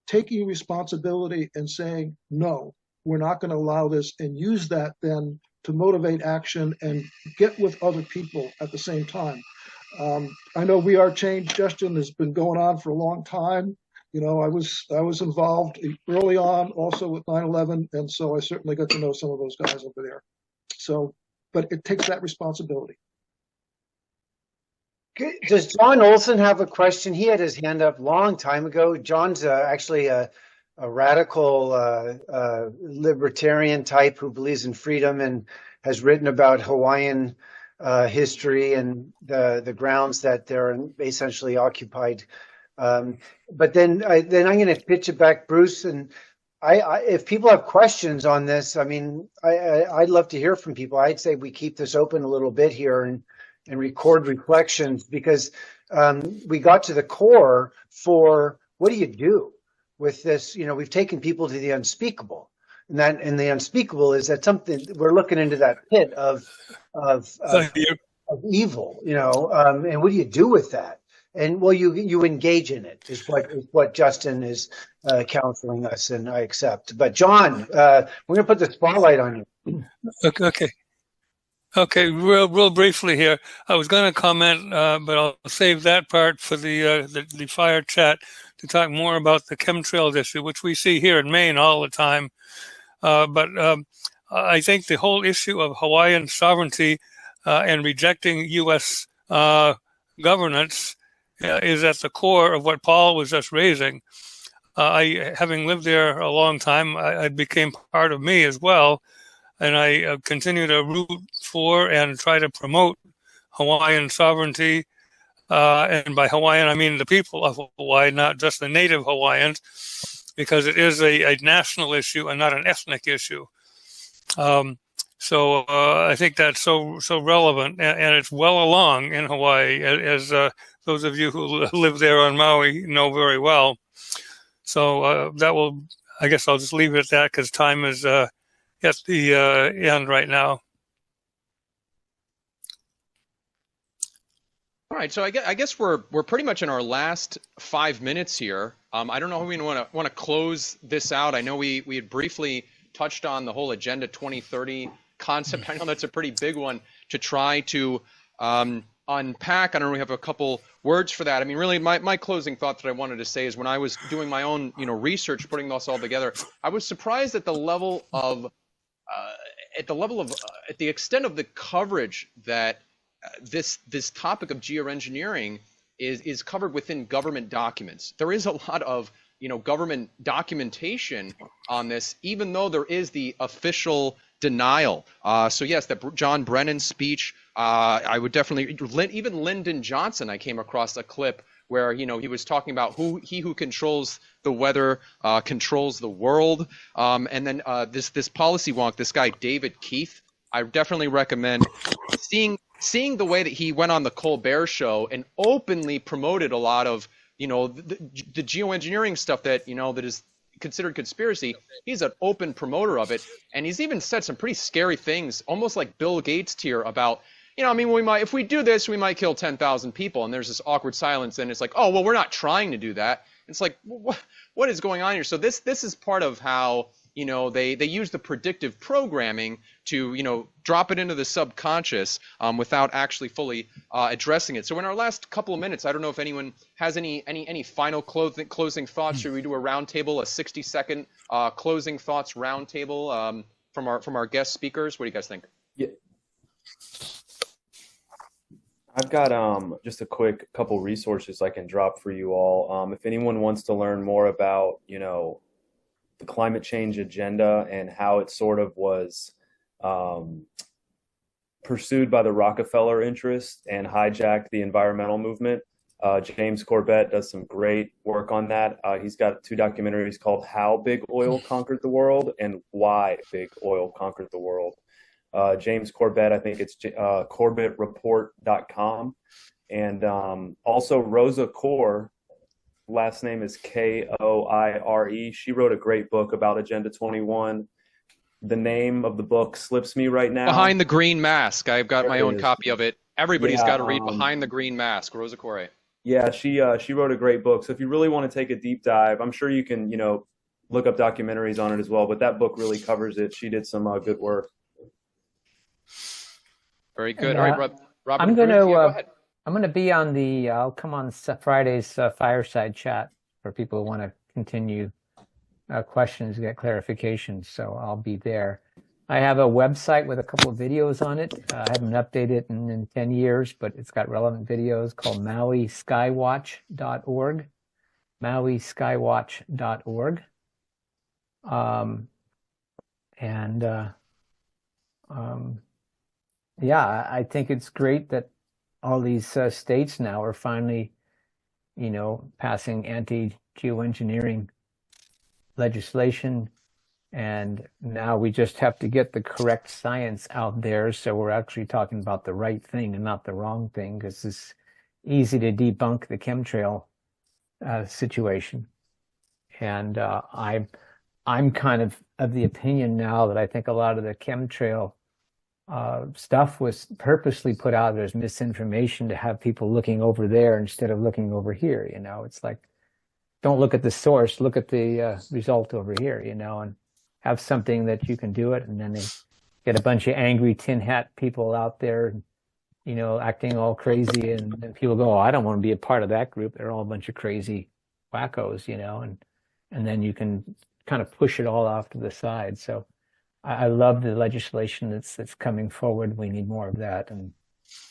taking responsibility and saying, no, we're not going to allow this, and use that then to motivate action and get with other people at the same time. I know We Are Change, Justin, has been going on for a long time. I was involved early on also with 9/11, and so I certainly got to know some of those guys over there. So, but it takes that responsibility. Does John Olson have a question? He had his hand up a long time ago. John's actually a radical libertarian type who believes in freedom and has written about Hawaiian history and the grounds that they're essentially occupied. But then I'm going to pitch it back, Bruce. And if people have questions on this, I'd love to hear from people. I'd say we keep this open a little bit here and record reflections, because we got to the core for what do you do with this? You know, we've taken people to the unspeakable, and the unspeakable is that something we're looking into that pit of evil, you know, and what do you do with that? And well, you engage in it is what Justin is counseling us, and I accept. But John, we're going to put the spotlight on you. Okay. Real briefly here. I was going to comment, but I'll save that part for the fire chat to talk more about the chemtrails issue, which we see here in Maine all the time. But I think the whole issue of Hawaiian sovereignty and rejecting U.S. governance is at the core of what Paul was just raising. Having lived there a long time, it became part of me as well. And I continue to root for and try to promote Hawaiian sovereignty. And by Hawaiian, I mean the people of Hawaii, not just the native Hawaiians, because it is a national issue and not an ethnic issue. So I think that's so relevant, and it's well along in Hawaii, as those of you who live there on Maui know very well. So I guess I'll just leave it at that because time is at the end right now. All right, so I guess we're pretty much in our last 5 minutes here. I don't know how we want to close this out. I know we had briefly touched on the whole Agenda 2030 concept. I know that's a pretty big one to try to unpack. I don't know, we have a couple words for that. I mean, really, my closing thought that I wanted to say is when I was doing my own research, putting this all together, I was surprised at the level of at the extent of the coverage that this topic of geoengineering is covered within government documents. There is a lot of government documentation on this, even though there is the official denial. So yes, that John Brennan's speech, I would definitely, even Lyndon Johnson, I came across a clip where he was talking about who controls the weather controls the world, and then this policy wonk, this guy David Keith, I definitely recommend seeing the way that he went on the Colbert Show and openly promoted a lot of the geoengineering stuff that that is considered conspiracy. He's an open promoter of it, and he's even said some pretty scary things, almost like Bill Gates tier, about if we do this, we might kill 10,000 people. And there's this awkward silence, and it's like, oh well, we're not trying to do that. It's like, what is going on here? So this is part of how they use the predictive programming to drop it into the subconscious without actually fully addressing it. So in our last couple of minutes, I don't know if anyone has any final closing thoughts. Should we do a roundtable, a 60-second closing thoughts roundtable from our guest speakers? What do you guys think? Yeah. I've got just a quick couple resources I can drop for you all. If anyone wants to learn more about the climate change agenda and how it sort of was pursued by the Rockefeller interest and hijacked the environmental movement, James Corbett does some great work on that. He's got 2 documentaries called How Big Oil Conquered the World and Why Big Oil Conquered the World. James Corbett, I think it's corbettreport.com. And also Rosa Koire, last name is Koire. She wrote a great book about Agenda 21. The name of the book slips me right now. Behind the Green Mask. I've got my own copy of it. Everybody's got to read Behind the Green Mask, Rosa Koire. Yeah, she wrote a great book. So if you really want to take a deep dive, I'm sure you can, look up documentaries on it as well. But that book really covers it. She did some good work. Very good. All right, Robert. I'm going to go ahead. I'm going to be on I'll come on Friday's fireside chat for people who want to continue questions, get clarifications. So I'll be there. I have a website with a couple of videos on it. I haven't updated it in 10 years, but it's got relevant videos called MauiSkywatch.org. MauiSkywatch.org. Yeah, I think it's great that all these states now are finally, passing anti-geoengineering legislation. And now we just have to get the correct science out there. So we're actually talking about the right thing and not the wrong thing, because it's easy to debunk the chemtrail situation. And I'm kind of the opinion now that I think a lot of the chemtrail stuff was purposely put out there as misinformation to have people looking over there instead of looking over here. You know, it's like, don't look at the source, look at the result over here, you know, and have something that you can do it. And then they get a bunch of angry tin hat people out there, you know, acting all crazy. And then people go, oh, I don't want to be a part of that group. They're all a bunch of crazy wackos, you know, and then you can kind of push it all off to the side. So I love the legislation that's coming forward. We need more of that. And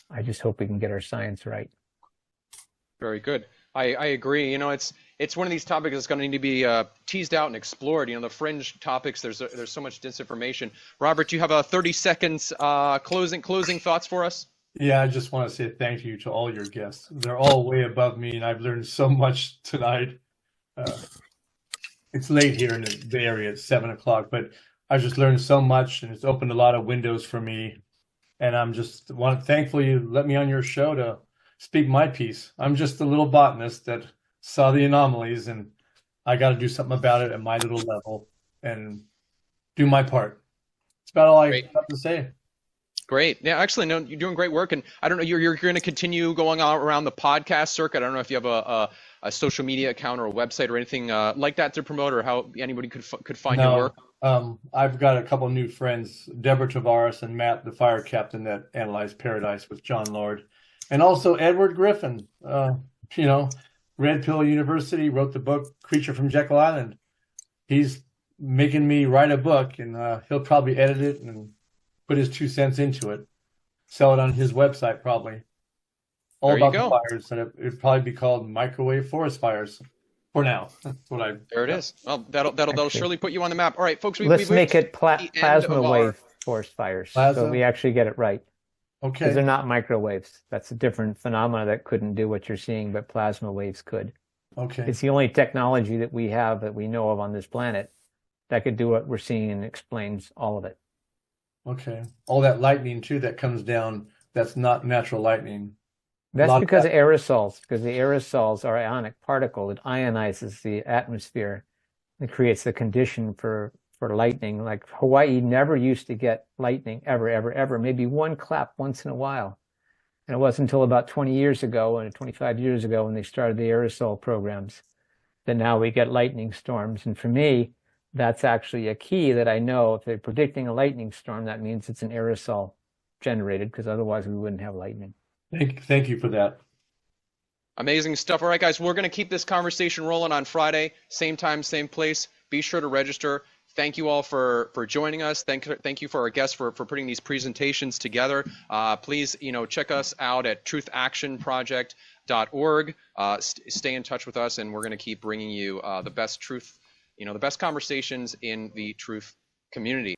I just hope we can get our science right. Very good. I agree. You know, it's one of these topics that's going to need to be teased out and explored. You know, the fringe topics, there's so much disinformation. Robert, do you have 30 seconds closing thoughts for us? Yeah, I just want to say thank you to all your guests. They're all way above me, and I've learned so much tonight. It's late here in the Bay Area, it's 7 o'clock, but I just learned so much, and it's opened a lot of windows for me. And I'm just thankful you let me on your show to speak my piece. I'm just a little botanist that saw the anomalies, and I got to do something about it at my little level and do my part. That's about all I have to say. Great. Yeah, actually, no, you're doing great work. And I don't know, you're going to continue going on around the podcast circuit. I don't know if you have a social media account or a website or anything like that to promote, or how anybody could find your work. I've got a couple of new friends, Deborah Tavares and Matt, the fire captain that analyzed Paradise with John Lord. And also Edward Griffin, you know, Red Pill University, wrote the book Creature from Jekyll Island. He's making me write a book, and he'll probably edit it and put his 2 cents into it, sell it on his website probably. All there about you go. the fires, and it'd probably be called Microwave Forest Fires. For now, that's what I. There it is. Well, that'll surely put you on the map. All right, folks. Let's make it plasma wave forest fires, so we actually get it right. Okay. Because they're not microwaves. That's a different phenomena that couldn't do what you're seeing, but plasma waves could. Okay. It's the only technology that we have that we know of on this planet that could do what we're seeing and explains all of it. Okay. All that lightning too that comes down, that's not natural lightning. That's because of aerosols, because the aerosols are ionic particle. It ionizes the atmosphere. It creates the condition for lightning. Like Hawaii never used to get lightning ever. Maybe one clap once in a while. And it wasn't until about 20 years ago and 25 years ago when they started the aerosol programs that now we get lightning storms. And for me, that's actually a key that I know if they're predicting a lightning storm, that means it's an aerosol generated, because otherwise we wouldn't have lightning. Thank you for that. Amazing stuff. All right, guys, we're going to keep this conversation rolling on Friday, same time, same place. Be sure to register. Thank you all for joining us. Thank you for our guests for putting these presentations together. Please, check us out at truthactionproject.org. Stay in touch with us, and we're going to keep bringing you the best truth, the best conversations in the truth community.